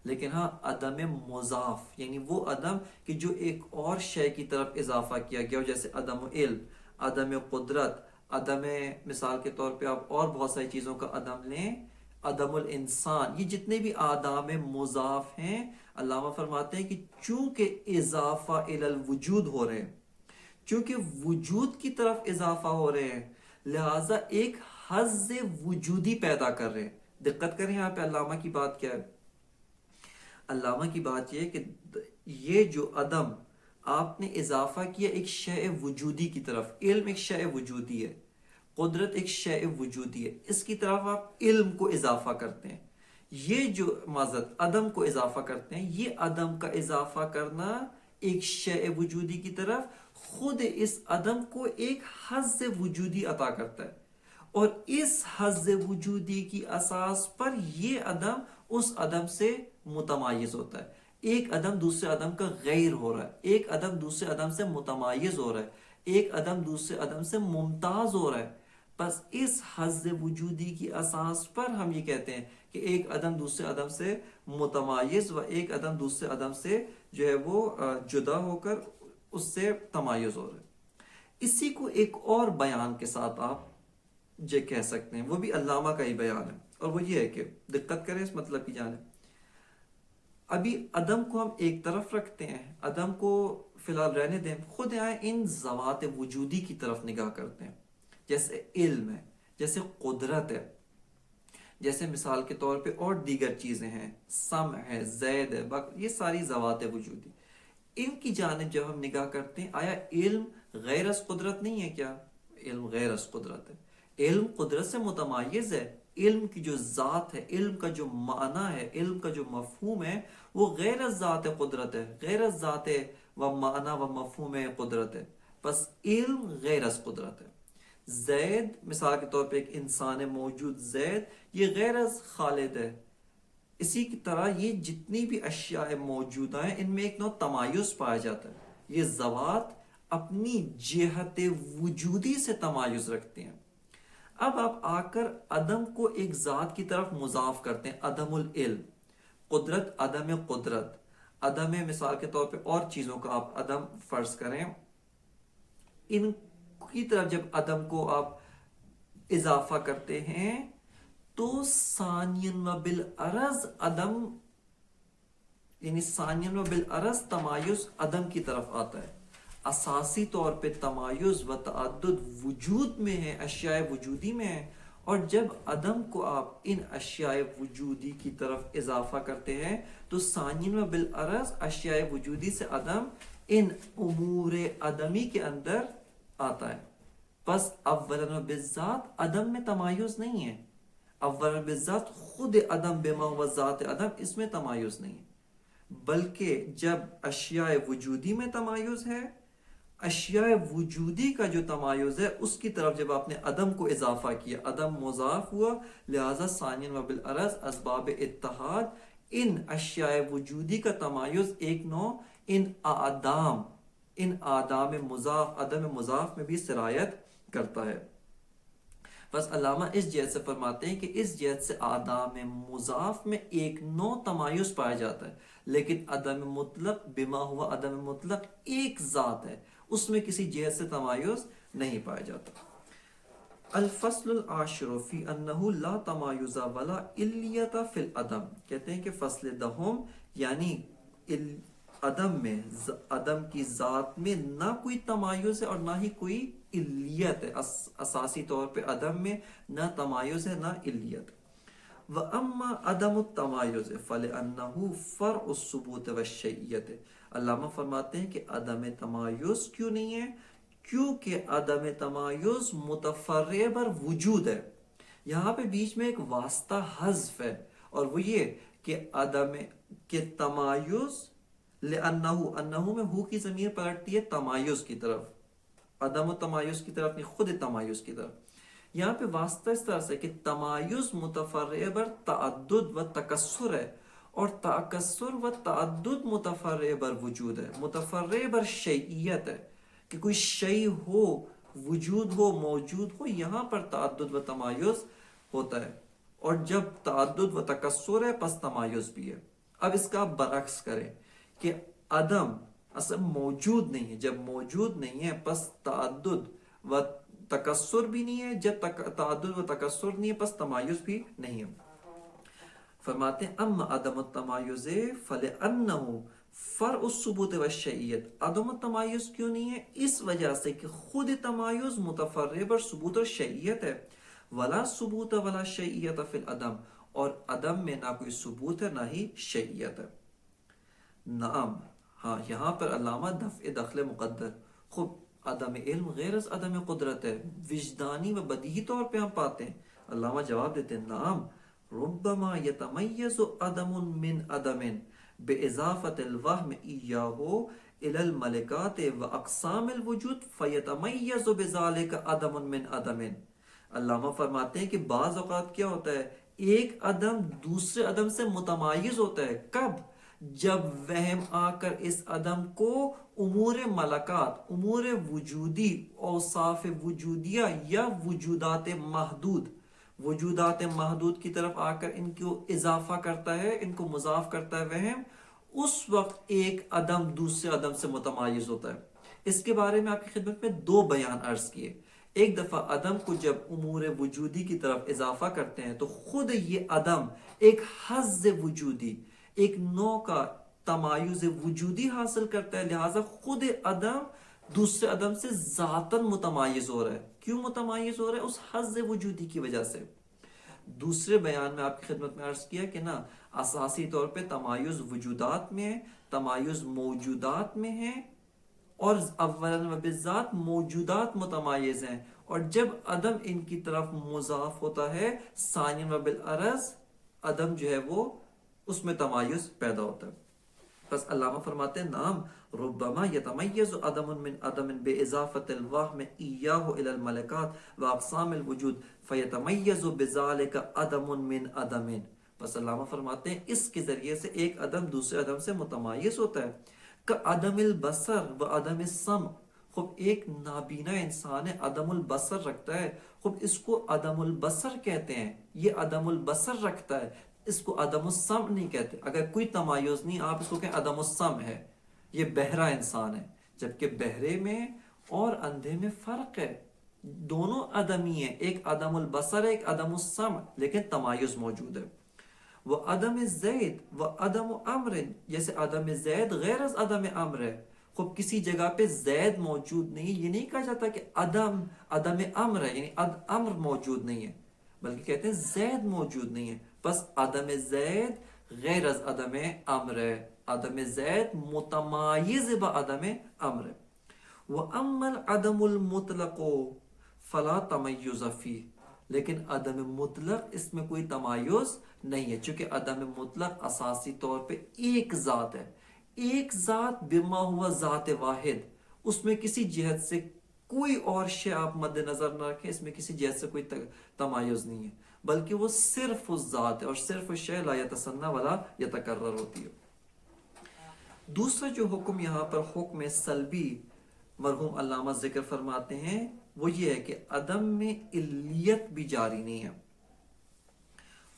لیکن ہاں عدم مضاف یعنی وہ عدم کہ جو ایک اور شے کی طرف اضافہ کیا گیا، جیسے عدم علم، عدم قدرت، عدم، مثال کے طور پہ آپ اور بہت ساری چیزوں کا عدم لیں، عدم الانسان، یہ جتنے بھی آدام مضاف ہیں، علامہ فرماتے ہیں کہ چونکہ اضافہ الی الوجود ہو رہے ہیں، چونکہ وجود کی طرف اضافہ ہو رہے ہیں، لہٰذا ایک حظ وجودی پیدا کر رہے ہیں. دقت کریں یہاں پہ علامہ کی بات کیا ہے. علامہ کی بات یہ ہے کہ یہ جو عدم آپ نے اضافہ کیا ایک شے وجودی کی طرف، علم ایک شے وجودی ہے، قدرت ایک شے وجودی ہے، اس کی طرف آپ علم کو اضافہ کرتے ہیں. یہ جو معذرت عدم کو اضافہ کرتے ہیں، یہ عدم کا اضافہ کرنا ایک شے وجودی کی طرف خود اس عدم کو ایک حظ وجودی عطا کرتا ہے، اور اس حظ وجودی کی اساس پر یہ عدم اس عدم سے متمایز ہوتا ہے. ایک عدم دوسرے عدم کا غیر ہو رہا ہے، ایک عدم دوسرے عدم سے متمایز ہو رہا ہے، ایک عدم دوسرے عدم سے ممتاز ہو رہا ہے. بس اس حظ وجودی کی اساس پر ہم یہ کہتے ہیں کہ ایک عدم دوسرے عدم سے متمایز و ایک عدم دوسرے عدم سے جو ہے وہ جدا ہو کر اس سے تمایز ہو رہا ہے. اسی کو ایک اور بیان کے ساتھ آپ جو کہہ سکتے ہیں، وہ بھی علامہ کا ہی بیان ہے، اور وہ یہ ہے کہ دقت کریں اس مطلب کی جانب. ابھی عدم کو ہم ایک طرف رکھتے ہیں، عدم کو فی الحال رہنے دیں، خود آئے ان ذوات وجودی کی طرف نگاہ کرتے ہیں. جیسے علم ہے، جیسے قدرت ہے، جیسے مثال کے طور پہ اور دیگر چیزیں ہیں، سمع ہے، زید ہے، یہ ساری ذوات وجودی. ان کی جانب جب ہم نگاہ کرتے ہیں، آیا علم غیر از قدرت نہیں ہے کیا؟ علم غیر از قدرت ہے. علم قدرت سے متمایز ہے. علم کی جو ذات ہے، علم کا جو معنی ہے، علم کا جو مفہوم ہے، وہ غیر از ذات قدرت ہے، غیر از ذات و معنی و مفہوم قدرت ہے. بس علم غیر از قدرت ہے. زید مثال کے طور پہ ایک انسان موجود زید، یہ غیر از خالد ہے. اسی کی طرح یہ جتنی بھی اشیاء موجودہ ہیں، ان میں ایک نوع تمایز پایا جاتا ہے. یہ ذوات اپنی جہت وجودی سے تمایز رکھتے ہیں. اب آپ آ کر عدم کو ایک ذات کی طرف مضاف کرتے ہیں، عدم العلم، قدرت عدم قدرت، عدم مثال کے طور پہ اور چیزوں کا آپ عدم فرض کریں، ان کی طرف جب عدم کو آپ اضافہ کرتے ہیں تو ثانین و بالعرض عدم، یعنی ثانین و بالعرض تمایز عدم کی طرف آتا ہے. اساسی طور پہ تمایز و تعدد وجود میں ہے، اشیاء وجودی میں ہے، اور جب عدم کو آپ ان اشیاء وجودی کی طرف اضافہ کرتے ہیں تو ثانین و بالعرض اشیاء وجودی سے عدم ان امور عدمی کے اندر آتا ہے. پس اولا بالذات عدم میں تمایز نہیں ہے، اولا بالذات خود عدم بما و ذات عدم، اس میں تمایز نہیں ہے. بلکہ جب اشیاء وجودی میں تمایز ہے، اشیاء وجودی کا جو تمایز ہے اس کی طرف جب آپ نے عدم کو اضافہ کیا، عدم مضاف ہوا، لہذا ثانین و بالعرض اسباب اتحاد ان اشیاء وجودی کا تمایز ایک نوع ان آدام مضاف، عدم مضاف میں بھی سرایت کرتا ہے. بس علامہ اس جہت سے فرماتے ہیں کہ اس جہت سے آدام مضاف میں ایک نوع تمایز پایا جاتا ہے، لیکن عدم مطلق بما ہوا عدم مطلق ایک ذات ہے، اس میں کسی جہت سے تمایز نہیں پایا جاتا. الفصل العاشر فی انہ لا تمایز ولا علیت فی العدم، کہتے ہیں کہ فصل دہم یعنی عدم کی ذات میں نہ کوئی تمایز ہے اور نہ ہی کوئی علیت ہے. اساسی طور پہ عدم میں نہ تمایز ہے نہ علیت. وَأَمَّا عَدَمُ التَّمَایُزِ فَلِأَنَّهُ فَرْعُ الثُّبُوتِ وَالشَّیعِّیَّةِ. علامہ فرماتے ہیں کہ عدم تمایز کیوں نہیں ہے؟ کیونکہ عدم تمایز متفرع بر وجود ہے. یہاں پہ بیچ میں ایک واسطہ حذف ہے اور وہ یہ کہ عدم کے تمایز انہو میں ہو کی ضمیر پلٹتی ہے تمایز کی طرف، عدم و تمایز کی طرف نہیں، خود تمایز کی طرف. یہاں پہ واسطہ اس طرح سے کہ تمایز متفرع بر تعدد و تکسر ہے اور تکسر و تعدد متفرع بر وجود ہے، متفرع بر شیعیت ہے کہ کوئی شیء ہو، وجود ہو، موجود ہو، یہاں پر تعدد و تمایز ہوتا ہے. اور جب تعدد و تکسر ہے پس تمایز بھی ہے. اب اس کا آپ برعکس کریں کہ عدم اصل موجود نہیں ہے، جب موجود نہیں ہے پس تعدد و تکسر بھی نہیں ہے، جب تعدد و تکسر نہیں ہے پس تمایز بھی نہیں ہے. فرماتے ہیں اما عدم التمایز فلأنه فرع الثبوت والشیعیت. عدم التمایز کیوں نہیں ہے؟ اس وجہ سے کہ خود تمایز متفرع بر ثبوت اور شیعیت ہے. ولا ثبوت ولا شیعیت فی العدم، اور عدم میں نہ کوئی ثبوت ہے نہ ہی شیعیت ہے. نعم، ہاں یہاں پر علامہ دفع دخل مقدر. خب عدم علم غیر از عدم قدرت ہے، وجدانی و بدیہی طور پہ ہم پاتے ہیں. علامہ جواب دیتے ہیں نعم ربما یتمیز عدم من عدم باضافت الوہم ایاہ الی الملکات و اقسام الوجود فیتمیز بذالک عدم من عدم. علامہ فرماتے ہیں کہ بعض اوقات کیا ہوتا ہے، ایک عدم دوسرے عدم سے متمایز ہوتا ہے. کب؟ جب وہم آ کر اس عدم کو امور ملکات، امور وجودی، اوصاف وجودیہ یا وجودات محدود کی طرف آ کر ان کو اضافہ کرتا ہے، ان کو مضاف کرتا ہے وہم، اس وقت ایک عدم دوسرے عدم سے متمایز ہوتا ہے. اس کے بارے میں آپ کی خدمت میں دو بیان عرض کیے. ایک دفعہ عدم کو جب امور وجودی کی طرف اضافہ کرتے ہیں تو خود یہ عدم ایک حظ وجودی، ایک نوع کا تمایز وجودی حاصل کرتا ہے، لہٰذا خود عدم دوسرے عدم سے ذاتاً متمایز ہو رہا ہے. کیوں متمایز ہو رہا ہے؟ اس حظ وجودی کی وجہ سے. دوسرے بیان میں آپ کی خدمت میں عرض کیا کہ نا اساسی طور پہ تمایز وجودات میں ہے، تمایز موجودات میں ہے، اور اولاً و بالذات موجودات متمایز ہیں، اور جب عدم ان کی طرف مضاف ہوتا ہے ثانیاً و بالعرض عدم جو ہے وہ اس میں تمایز پیدا ہوتا ہے. بس علامہ فرماتے ہیں نعم ربما یتمیز عدم من عدم باضافت الوہم ایاہ الی الملکات و اقسام الوجود فیتمیز بذالک عدم من عدم. بس علامہ فرماتے ہیں اس کے ذریعے سے ایک عدم دوسرے عدم سے متمایز ہوتا ہے. کہ عدم البصر و عدم السمع. خب ایک نابینا انسان ہے، عدم البصر رکھتا ہے، خب اس کو عدم البصر کہتے ہیں، یہ عدم البصر رکھتا ہے، اس کو عدم السمع نہیں کہتے. اگر کوئی تمایز نہیں آپ اس کو کہیں عدم السمع ہے، یہ بہرا انسان ہے. جبکہ بہرے میں اور اندھے میں فرق ہے، دونوں عدمی ہیں، ایک عدم البصر ہے ایک عدم السمع، لیکن تمایز موجود ہے. وہ عدم زید و عدم امر، جیسے عدم زید غیر از عدم امر ہے. خب کسی جگہ پہ زید موجود نہیں، یہ نہیں کہا جاتا کہ عدم امر ہے، یعنی امر موجود نہیں ہے، بلکہ کہتے ہیں زید موجود نہیں ہے. بس عدم زید غیر از عدم امر ہے، عدم زید متمایز با عدم امر ہے. وَأَمَّا الْعَدَمُ الْمُطْلَقُ فَلَا تَمَيُّزَ فِيهِ. لیکن عدم مطلق اس میں کوئی تمایز نہیں ہے، چونکہ عدم مطلق اساسی طور پہ ایک ذات ہے، ایک ذات بما ہوا ذات واحد، اس میں کسی جہت سے کوئی اور شے آپ مد نظر نہ رکھیں، اس میں کسی جہت سے کوئی تمایز نہیں ہے، بلکہ وہ صرف اس ذات ہے، اور صرف الشیء لا یتسنی ولا یتکرر ہوتی ہے. دوسرا جو حکم یہاں پر حکم سلبی مرحوم علامہ ذکر فرماتے ہیں وہ یہ ہے کہ عدم میں علیت بھی جاری نہیں ہے.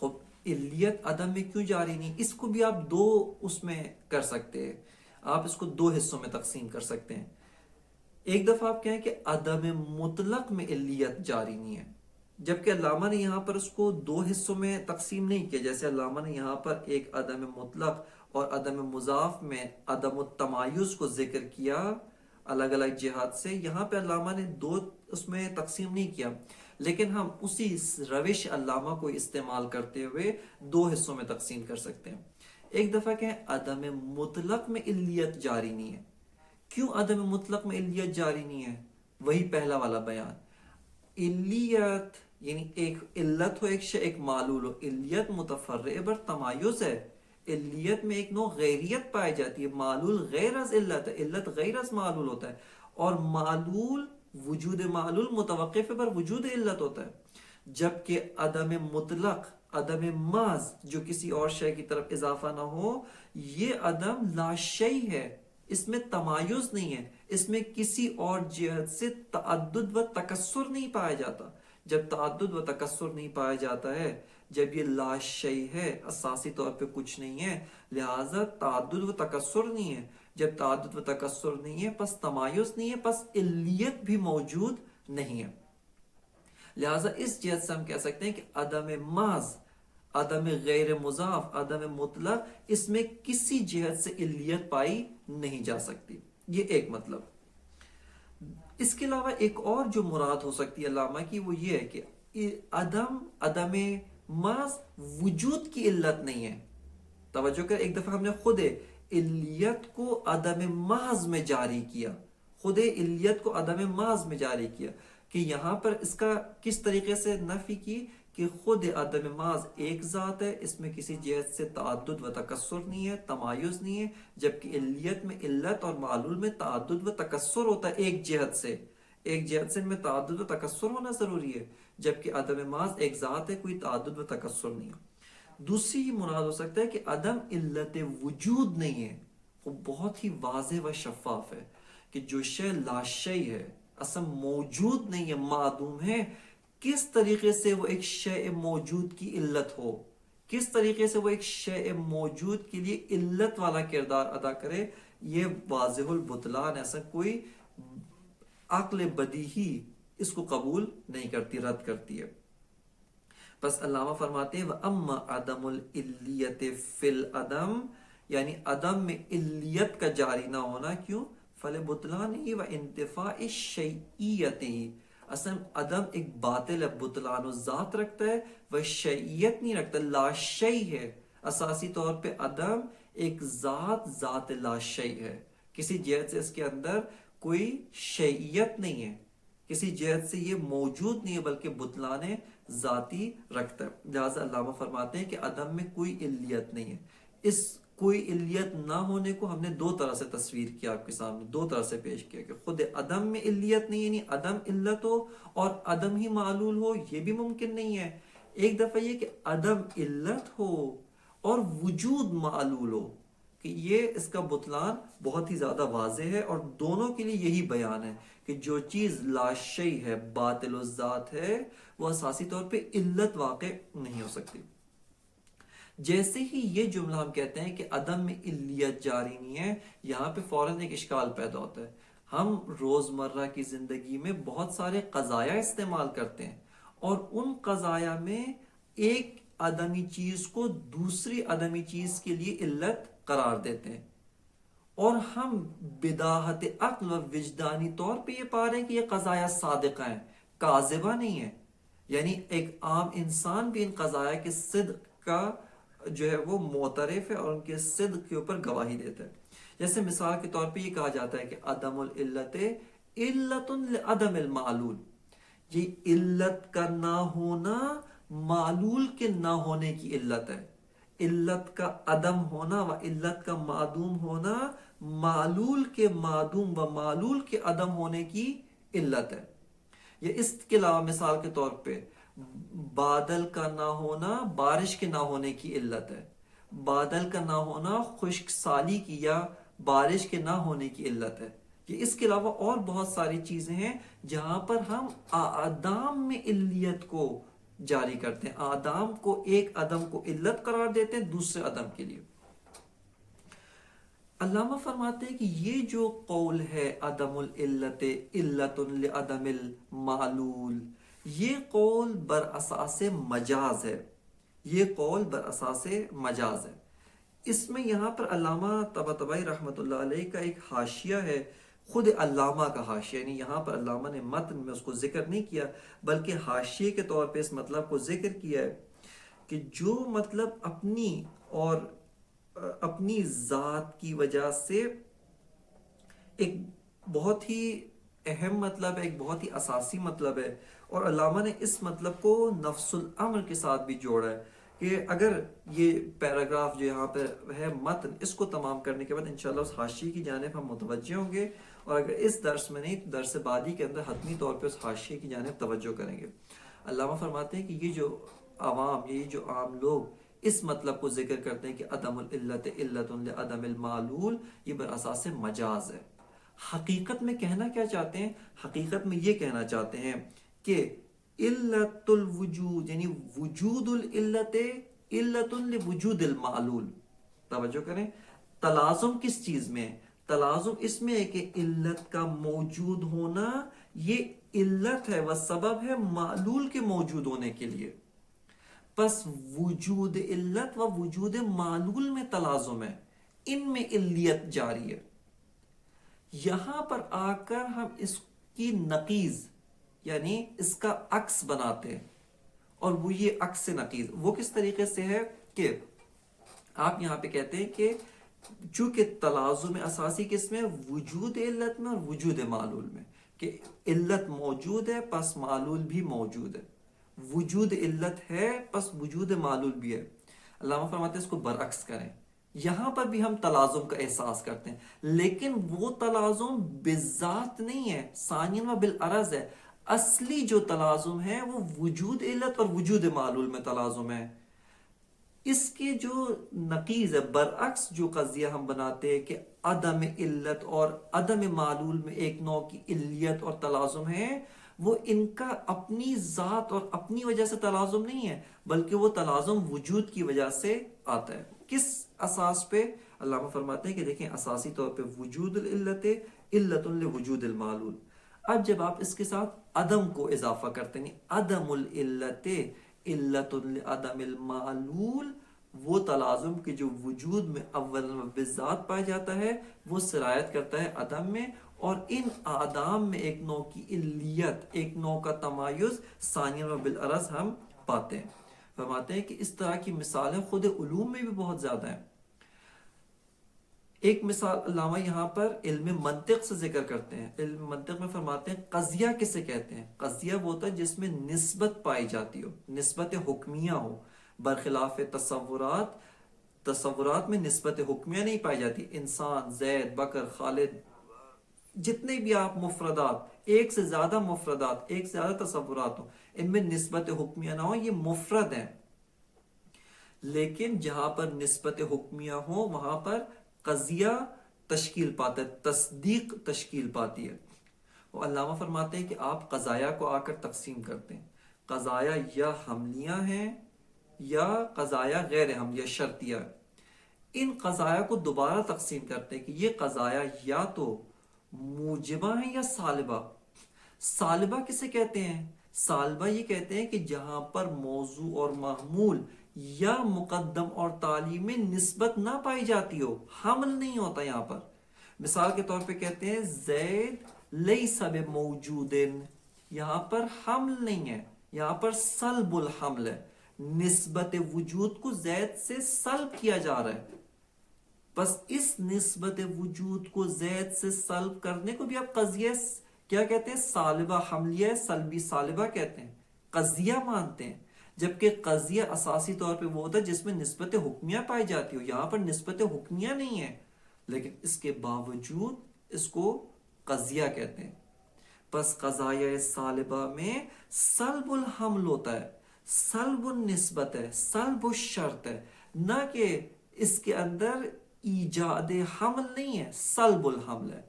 خب علیت عدم میں کیوں جاری نہیں؟ اس کو بھی آپ دو اس میں کر سکتے ہیں، آپ اس کو دو حصوں میں تقسیم کر سکتے ہیں. ایک دفعہ آپ کہیں کہ عدم مطلق میں علیت جاری نہیں ہے، جبکہ علامہ نے یہاں پر اس کو دو حصوں میں تقسیم نہیں کیا. جیسے علامہ نے یہاں پر ایک عدم مطلق اور عدم مضاف میں عدم التمایز کو ذکر کیا الگ الگ جہات سے. یہاں پہ علامہ نے دو اس میں تقسیم نہیں کیا، لیکن ہم اسی روش علامہ کو استعمال کرتے ہوئے دو حصوں میں تقسیم کر سکتے ہیں. ایک دفعہ کہ عدم مطلق میں علیت جاری نہیں ہے. کیوں عدم مطلق میں علیت جاری نہیں ہے؟ وہی پہلا والا بیان. علیت یعنی ایک علت ہو، ایک شے، ایک معلول ہو. علیت متفرع بر تمایز ہے. علیت میں ایک نوع غیریت پائی جاتی ہے. معلول غیر از علت ہے، علت غیر از معلول ہوتا ہے. اور معلول وجود معلول متوقف بر وجود علت ہوتا ہے. جبکہ عدم مطلق، عدم محض جو کسی اور شے کی طرف اضافہ نہ ہو، یہ عدم لا شیء ہے. اس میں تمایز نہیں ہے، اس میں کسی اور جہت سے تعدد و تکسر نہیں پایا جاتا. جب تعدد و تکسر نہیں پایا جاتا ہے، جب یہ لا شیء ہے، اساسی طور پہ کچھ نہیں ہے، لہذا تعدد و تکسر نہیں ہے. جب تعدد و تکسر نہیں ہے پس تمایز نہیں ہے، پس علیت بھی موجود نہیں ہے. لہذا اس جہت سے ہم کہہ سکتے ہیں کہ عدم محض، عدم غیر مضاف، عدم مطلق، اس میں کسی جہت سے علیت پائی نہیں جا سکتی. یہ ایک مطلب. اس کے علاوہ ایک اور جو مراد ہو سکتی ہے علامہ کی، وہ یہ ہے کہ عدم محض وجود کی علت نہیں ہے. توجہ کر، ایک دفعہ ہم نے خود علیت کو عدم محض میں جاری کیا، خود علیت کو عدم محض میں جاری کیا. کہ یہاں پر اس کا کس طریقے سے نفی کی کہ خود عدم محض ایک ذات ہے، اس میں کسی جہت سے تعدد و تکسر نہیں ہے، تمایز نہیں ہے. جبکہ علیت میں علت اور معلول میں تعدد و تکسر ہوتا ہے. ایک جہت سے ان میں تعدد و تکسر ہونا ضروری ہے، جبکہ عدم محض ایک ذات ہے، کوئی تعدد و تکسر نہیں ہے. دوسری مراد ہو سکتا ہے کہ عدم علت وجود نہیں ہے. وہ بہت ہی واضح و شفاف ہے کہ جو شے لا شیء ہے، اصلا موجود نہیں ہے، معدوم ہے، کس طریقے سے وہ ایک شے موجود کی علت ہو، کس طریقے سے وہ ایک شے موجود کے لیے علت والا کردار ادا کرے، یہ واضح البطلان. ایسا کوئی عقل بدیہی اس کو قبول نہیں کرتی، رد کرتی ہے. بس علامہ فرماتے ہیں وَأَمَّا عَدَمُ الْعِلِّيَّةِ فِي الْعَدَمِ، یعنی عدم میں علیت کا جاری نہ ہونا. کیوں؟ فَلِبُطْلَانِهِ وَإِنْتِفَاءِ الشَّيْئِيَّةِ. اصلا عدم ایک باطل ہے، بطلان و ذات رکھتا ہے، وہ شیئیت نہیں رکھتا، لا شیء ہے. اساسی طور پہ عدم ایک ذات لا شیء ہے. کسی جہت سے اس کے اندر کوئی شیئیت نہیں ہے، کسی جہت سے یہ موجود نہیں ہے، بلکہ بطلان ذاتی رکھتا ہے. لہٰذا علامہ فرماتے ہیں کہ عدم میں کوئی علیت نہیں ہے. اس کوئی علیت نہ ہونے کو ہم نے دو طرح سے تصویر کیا، آپ کے سامنے دو طرح سے پیش کیا کہ خود عدم میں علیت نہیں، یعنی عدم علت ہو اور عدم ہی معلول ہو، یہ بھی ممکن نہیں ہے. ایک دفعہ یہ کہ عدم علت ہو اور وجود معلول ہو، کہ یہ اس کا بطلان بہت ہی زیادہ واضح ہے. اور دونوں کے لیے یہی بیان ہے کہ جو چیز لا شیء ہے، باطل الذات ہے، وہ اساسی طور پہ علت واقع نہیں ہو سکتی. جیسے ہی یہ جملہ ہم کہتے ہیں کہ عدم میں علیت جاری نہیں ہے، یہاں پہ فوراً ایک اشکال پیدا ہوتا ہے. ہم روزمرہ کی زندگی میں بہت سارے قضایا استعمال کرتے ہیں، اور ان قضایا میں ایک عدمی چیز کو دوسری عدمی چیز کے لیے علت قرار دیتے ہیں، اور ہم بداہت عقل و وجدانی طور پہ یہ پا رہے ہیں کہ یہ قضایا صادقہ ہیں، کاذبہ نہیں ہے. یعنی ایک عام انسان بھی ان قضایا کے صدق کا جو ہے وہ معترف ہے اور ان کے صدق کے اوپر گواہی دیتا ہے. جیسے مثال کے طور پہ یہ کہا جاتا ہے کہ عدم العلت علت لعدم المعلول، یہ علت کا نہ ہونا معلول کے نہ ہونے کی علت ہے. علت کا عدم ہونا و علت کا معدوم ہونا معلول کے معدوم و معلول کے عدم ہونے کی علت ہے. یا اس کے علاوہ مثال کے طور پہ بادل کا نہ ہونا بارش کے نہ ہونے کی علت ہے، بادل کا نہ ہونا خشک سالی کی یا بارش کے نہ ہونے کی علت ہے. یہ اس کے علاوہ اور بہت ساری چیزیں ہیں جہاں پر ہم اعدام میں علیت کو جاری کرتے ہیں، اعدام کو ایک عدم کو علت قرار دیتے ہیں دوسرے عدم کے لیے. علامہ فرماتے ہیں کہ یہ جو قول ہے عدم العلت علت لعدم المعلول، یہ قول بر اساس مجاز ہے، یہ قول بر اساس مجاز ہے. اس میں یہاں پر علامہ طباطبائی رحمۃ اللہ علیہ کا ایک حاشیہ ہے، خود علامہ کا حاشیہ، یعنی یہاں پر علامہ نے متن میں اس کو ذکر نہیں کیا بلکہ حاشیے کے طور پہ اس مطلب کو ذکر کیا ہے کہ جو مطلب اپنی اور اپنی ذات کی وجہ سے ایک بہت ہی اہم مطلب ہے، ایک بہت ہی اساسی مطلب ہے، اور علامہ نے اس مطلب کو نفس الامر کے ساتھ بھی جوڑا ہے کہ اگر یہ پیراگراف جو یہاں پہ ہے متن، اس کو تمام کرنے کے بعد انشاءاللہ اس حاشیے کی جانب ہم متوجہ ہوں گے، اور اگر اس درس میں نہیں تو درس بعدی کے اندر حتمی طور پہ اس حاشیے کی جانب توجہ کریں گے۔ علامہ فرماتے ہیں کہ یہ جو عوام، یہ جو عام لوگ اس مطلب کو ذکر کرتے ہیں کہ عدم العلت علت لعدم المعلول، یہ بر اساس مجاز ہے۔ حقیقت میں کہنا کیا چاہتے ہیں؟ حقیقت میں یہ کہنا چاہتے ہیں کہ علت الوجود یعنی وجود العلت علت لوجود المعلول۔ توجہ کریں، تلازم کس چیز میں ہے؟ تلازم اس میں ہے کہ علت کا موجود ہونا یہ علت ہے و سبب ہے معلول کے موجود ہونے کے لیے، پس وجود علت و وجود معلول میں تلازم ہے، ان میں علیت جاری ہے۔ یہاں پر آ کر ہم اس کی نقیض یعنی اس کا عکس بناتے ہیں، اور وہ یہ عکس نقیض وہ کس طریقے سے ہے کہ آپ یہاں پہ کہتے ہیں کہ چونکہ تلازم اساسی کس میں؟ وجود علت میں اور وجود معلول میں، کہ علت موجود ہے پس معلول بھی موجود ہے، وجود علت ہے پس وجود معلول بھی ہے۔ علامہ فرماتے ہیں اس کو برعکس کریں، یہاں پر بھی ہم تلازم کا احساس کرتے ہیں، لیکن وہ تلازم بالذات نہیں ہے، ثانیاً و بالعرض ہے۔ اصلی جو تلازم ہے وہ وجود علت اور وجود معلول میں تلازم ہے۔ اس کے جو نقیض ہے، برعکس جو قضیہ ہم بناتے ہیں کہ عدم علت اور عدم معلول میں ایک نوع کی علیت اور تلازم ہے، وہ ان کا اپنی ذات اور اپنی وجہ سے تلازم نہیں ہے، بلکہ وہ تلازم وجود کی وجہ سے آتا ہے۔ کس اساس پہ؟ علامہ فرماتے ہیں کہ دیکھیں اساسی طور پہ وجود العلت علت لوجود المعلول۔ اب جب آپ اس کے ساتھ عدم کو اضافہ کرتے ہیں، عدم العلت علت لعدم المعلول، وہ تلازم کے جو وجود میں اول بالذات پایا جاتا ہے وہ سرایت کرتا ہے عدم میں، اور ان آدام میں ایک نوع کی علیت، ایک نوع کا تمایز ثانیاً و بالعرض ہم پاتے ہیں۔ فرماتے ہیں کہ اس طرح کی مثالیں خود علوم میں بھی بہت زیادہ ہیں۔ ایک مثال علامہ یہاں پر علم منطق سے ذکر کرتے ہیں۔ علم منطق میں فرماتے ہیں قضیہ کسے کہتے ہیں؟ قضیہ وہ ہوتا ہے جس میں نسبت پائی جاتی ہو، نسبت حکمیہ ہو، برخلاف تصورات۔ تصورات میں نسبت حکمیہ نہیں پائی جاتی، انسان، زید، بکر، خالد، جتنے بھی آپ مفردات، ایک سے زیادہ مفردات، ایک سے زیادہ تصورات ہوں، ان میں نسبت حکمیہ نہ ہو، یہ مفرد ہیں۔ لیکن جہاں پر نسبت حکمیہ ہو وہاں پر قضیہ تشکیل پاتا ہے، تصدیق تشکیل پاتی ہے۔ وہ علامہ فرماتے ہیں کہ آپ قضایا کو آ کر تقسیم کرتے ہیں، قضایا یا حملیہ ہیں یا قضایا غیر حملیہ شرطیہ۔ ان قضایا کو دوبارہ تقسیم کرتے ہیں کہ یہ قضایا یا تو موجبہ ہیں یا سالبہ۔ سالبہ کسے کہتے ہیں؟ سالبہ یہ کہتے ہیں کہ جہاں پر موضوع اور محمول یا مقدم اور تالی میں نسبت نہ پائی جاتی ہو، حمل نہیں ہوتا یہاں پر۔ مثال کے طور پہ کہتے ہیں زید لیس بموجود، یہاں پر حمل نہیں ہے، یہاں پر سلب الحمل ہے، نسبت وجود کو زید سے سلب کیا جا رہا ہے۔ بس اس نسبت وجود کو زید سے سلب کرنے کو بھی آپ قضیہ کیا کہتے ہیں؟ سالبہ حملیہ سلبی سالبہ کہتے ہیں، قضیہ مانتے ہیں۔ جبکہ قضیہ اساسی طور پہ وہ ہوتا ہے جس میں نسبت حکمیہ پائی جاتی ہو، یہاں پر نسبت حکمیہ نہیں ہے، لیکن اس کے باوجود اس کو قضیہ کہتے ہیں۔ پس قضایہ سالبہ میں سلب الحمل ہوتا ہے، سلب النسبت ہے، سلب الشرط ہے، نہ کہ اس کے اندر ایجاد حمل نہیں ہے، سلب الحمل ہے۔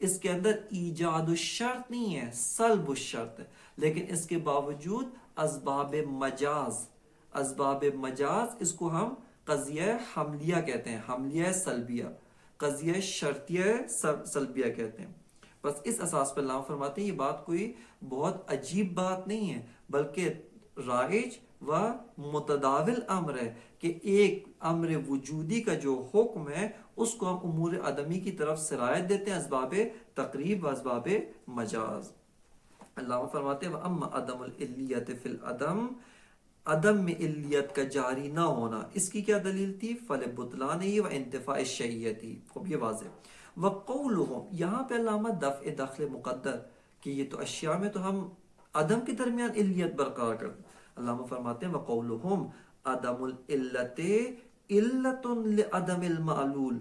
اس کے اندر ایجاد الشرط نہیں ہے، سلب الشرط ہے، لیکن اس کے باوجود اسباب مجاز، اسباب مجاز اس کو ہم قضیہ حملیہ کہتے ہیں، حملیہ سلبیہ، قضیہ شرطیہ سلبیہ کہتے ہیں۔ بس اس اساس پر علامہ فرماتے ہیں یہ بات کوئی بہت عجیب بات نہیں ہے، بلکہ رائج و متداول امر ہے کہ ایک امر وجودی کا جو حکم ہے اس کو ہم امور عدمی کی طرف سرایت دیتے ہیں اسباب تقریب و اسباب مجاز. علامہ فرماتے ہیں وَأَمَّا عَدَمُ الْعِلِّيَّةِ فِي الْعَدَمِ، عدم میں علیت کا جاری نہ ہونا اس کی کیا دلیل تھی؟ فَلِبُطْلَانِ وَانْتِفَاءِ الشَّيِّئَةِ. خوب یہ واضح. وَقَوْلُهُمْ، یہاں پہ علامہ دفع دخل مقدر کہ یہ تو اشیاء میں تو ہم عدم کے درمیان علیت برقرار کرتے ہیں. علامہ فرماتے ہیں وَقَوْلُهُمْ عدم العلت علت لعدم المعلول،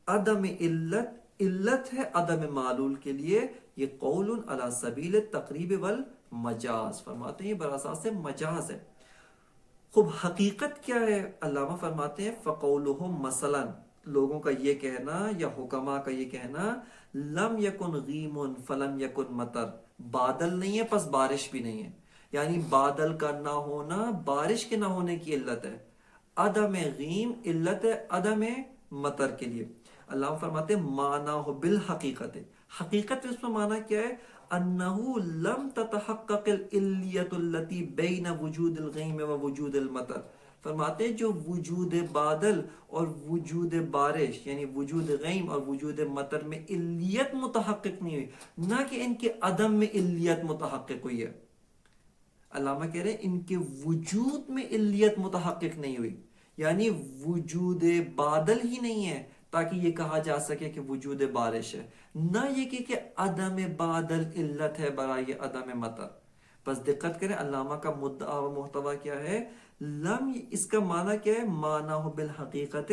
عدم علت ہے عدم معلول کے لیے، یہ قول علی سبیل التقریب والمجاز. فرماتے ہیں یہ براساس سے مجاز ہے. خوب حقیقت کیا ہے؟ علامہ فرماتے ہیں فقولہم، مثلا لوگوں کا یہ کہنا یا حکماء کا یہ کہنا لم یکن غیم فلم یکن مطر، بادل نہیں ہے پس بارش بھی نہیں ہے، یعنی بادل کا نہ ہونا بارش کے نہ ہونے کی علت ہے، عدم غیم علت ہے عدم مطر کے لیے. اللہ فرماتے ہیں معنی بالحقیقت، حقیقت اس میں معنی کیا ہے؟ انہو لم تتحقق العلیت التی بین وجود الغیم و وجود المطر. فرماتے ہیں جو وجود بادل اور وجود بارش یعنی وجود غیم اور وجود مطر میں علیت متحقق نہیں ہوئی، نہ کہ ان کے عدم میں علیت متحقق ہوئی ہے. علامہ کہہ رہے ہیں ان کے وجود میں علیت متحقق نہیں ہوئی، یعنی وجود بادل ہی نہیں ہے تاکہ یہ کہا جا سکے کہ وجود بارش ہے، نہ یہ کہ عدم بادل علت ہے برائے عدم مطر. بس دقت کریں علامہ کا مدعا و محتوا کیا ہے؟ لم، اس کا معنی کیا ہے؟ معنی بالحقیقت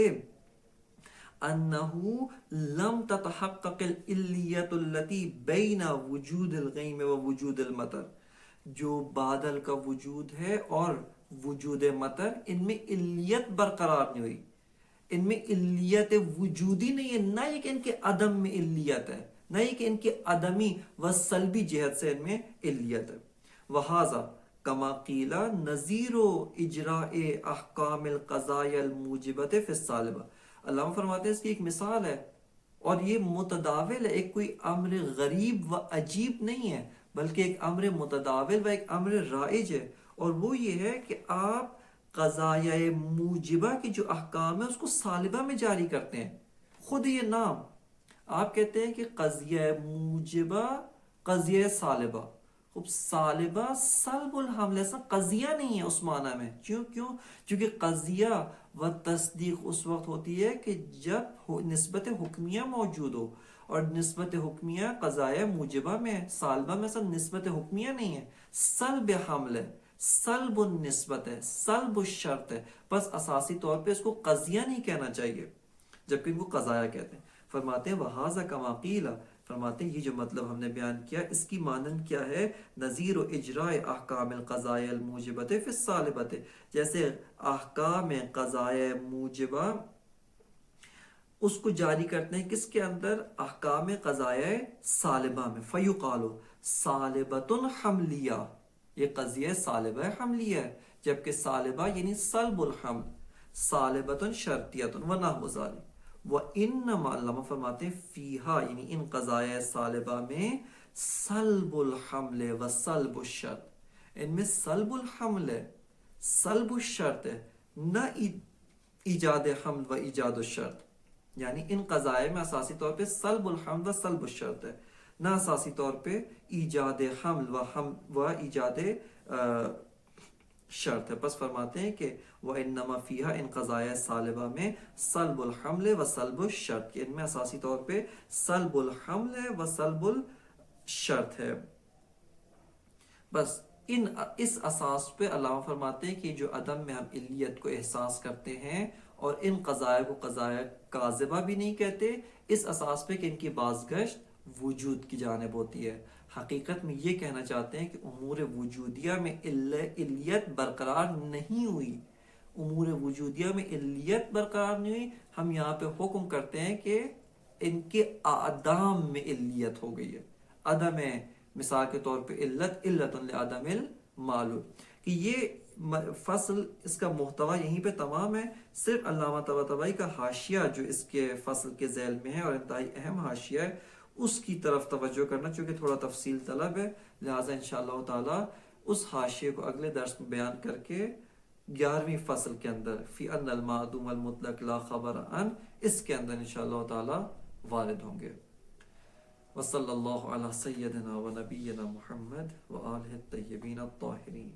انہو لم تتحقق العلیت التی بین وجود الغیم و وجود المطر. جو بادل کا وجود ہے اور وجود مطر ان میں علیت برقرار نہیں ہوئی، ان میں علیت وجودی نہیں ہے، نہ یہ کہ ان کے عدم میں علیت ہے، نہ یہ کہ ان کے عدمی و سلبی جہت سے ان میں علیت ہے. وہذا کما قیل نظیر اجراء احکام القضاء الموجبۃ فی السالبہ. علامہ فرماتے ہیں اس کی ایک مثال ہے اور یہ متداول ہے، ایک کوئی امر غریب و عجیب نہیں ہے بلکہ ایک امر متداول و ایک امر رائج ہے، اور وہ یہ ہے کہ آپ قضایہ موجبہ کی جو احکام ہے اس کو سالبہ میں جاری کرتے ہیں. خود یہ نام آپ کہتے ہیں کہ قضیہ موجبہ قضیہ سالبہ. خب سالبہ سلب الحمل، ایسا قضیہ نہیں ہے اس معنی میں. چونکہ قضیہ و تصدیق اس وقت ہوتی ہے کہ جب نسبت حکمیہ موجود ہو، اور نسبت حکمیہ قضایہ موجبہ میں سالبہ میں سب نسبت حکمیہ نہیں ہے، سلب حمل ہے، سلب النسبت ہے، سلب الشرط ہے. بس اساسی طور پہ اس کو قضیہ نہیں کہنا چاہیے جبکہ ان کو قضایہ کہتے ہیں. فرماتے ہیں وہذا کما قیل، فرماتے ہیں یہ جو مطلب ہم نے بیان کیا اس کی مانند کیا ہے؟ نظیر و اجراء احکام القضاء الموجبۃ فی السالبۃ، جیسے احکام قضاء موجبہ اس کو جاری کرتے ہیں کس کے اندر؟ احکام قضاء سالبہ میں. فیقال سالبۃ حملیہ، یہ قضیہ سالبہ حملیہ ہے، جبکہ سالبہ یعنی سلب الحمل، سالبۃ شرطیۃ ونحو ذلک. وَإِنَّمَا، علامہ فرماتے ہیں فیہا یعنی ان قضایہ سالبہ میں سلب الحمل و سلب الشرط، ان میں سلب الحمل ہے، سلب الشرط ہے، نہ ایجاد حمل و ایجاد الشرط. یعنی ان قضایہ میں اساسی طور پہ سلب الحمل و سلب الشرط ہے، نہ اساسی طور پہ ایجاد حمل و ایجاد شرط ہے. پس فرماتے ہیں کہ وَإِنَّمَا فِيهَا ان قضایہ سالبہ میں سلب الحمل و سلب الشرط، کہ ان میں اساسی طور پہ سلب الحمل ہے و سلب الشرط ہے. بس اس اساس پہ علامہ فرماتے ہیں کہ جو عدم میں ہم علیت کو احساس کرتے ہیں اور ان قضایہ کو قضایہ کاذبہ بھی نہیں کہتے، اس اساس پہ کہ ان کی بازگشت وجود کی جانب ہوتی ہے. حقیقت میں یہ کہنا چاہتے ہیں کہ امور وجودیہ میں علیت برقرار نہیں ہوئی، امور وجودیہ میں علیت برقرار نہیں ہوئی. ہم یہاں پہ حکم کرتے ہیں کہ ان کے اعدام میں علیت ہو گئی ہے. عدم ہے مثال کے طور پہ علت لعدم المعلوم. کہ یہ فصل اس کا محتوا یہیں پہ تمام ہے. صرف علامہ طباطبائی کا حاشیہ جو اس کے فصل کے ذیل میں ہے اور انتہائی اہم حاشیہ ہے، اس کی طرف توجہ کرنا چونکہ تھوڑا تفصیل طلب ہے، لہٰذا انشاءاللہ تعالی اس حاشیے کو اگلے درس میں بیان کر کے 11ویں فصل کے اندر فی ان المعدوم المطلق لا خبر ان، اس کے اندر انشاءاللہ تعالی وارد ہوں گے۔ وصلی اللہ علی سیدنا و نبینا محمد و آلہ الطیبین الطاہرین۔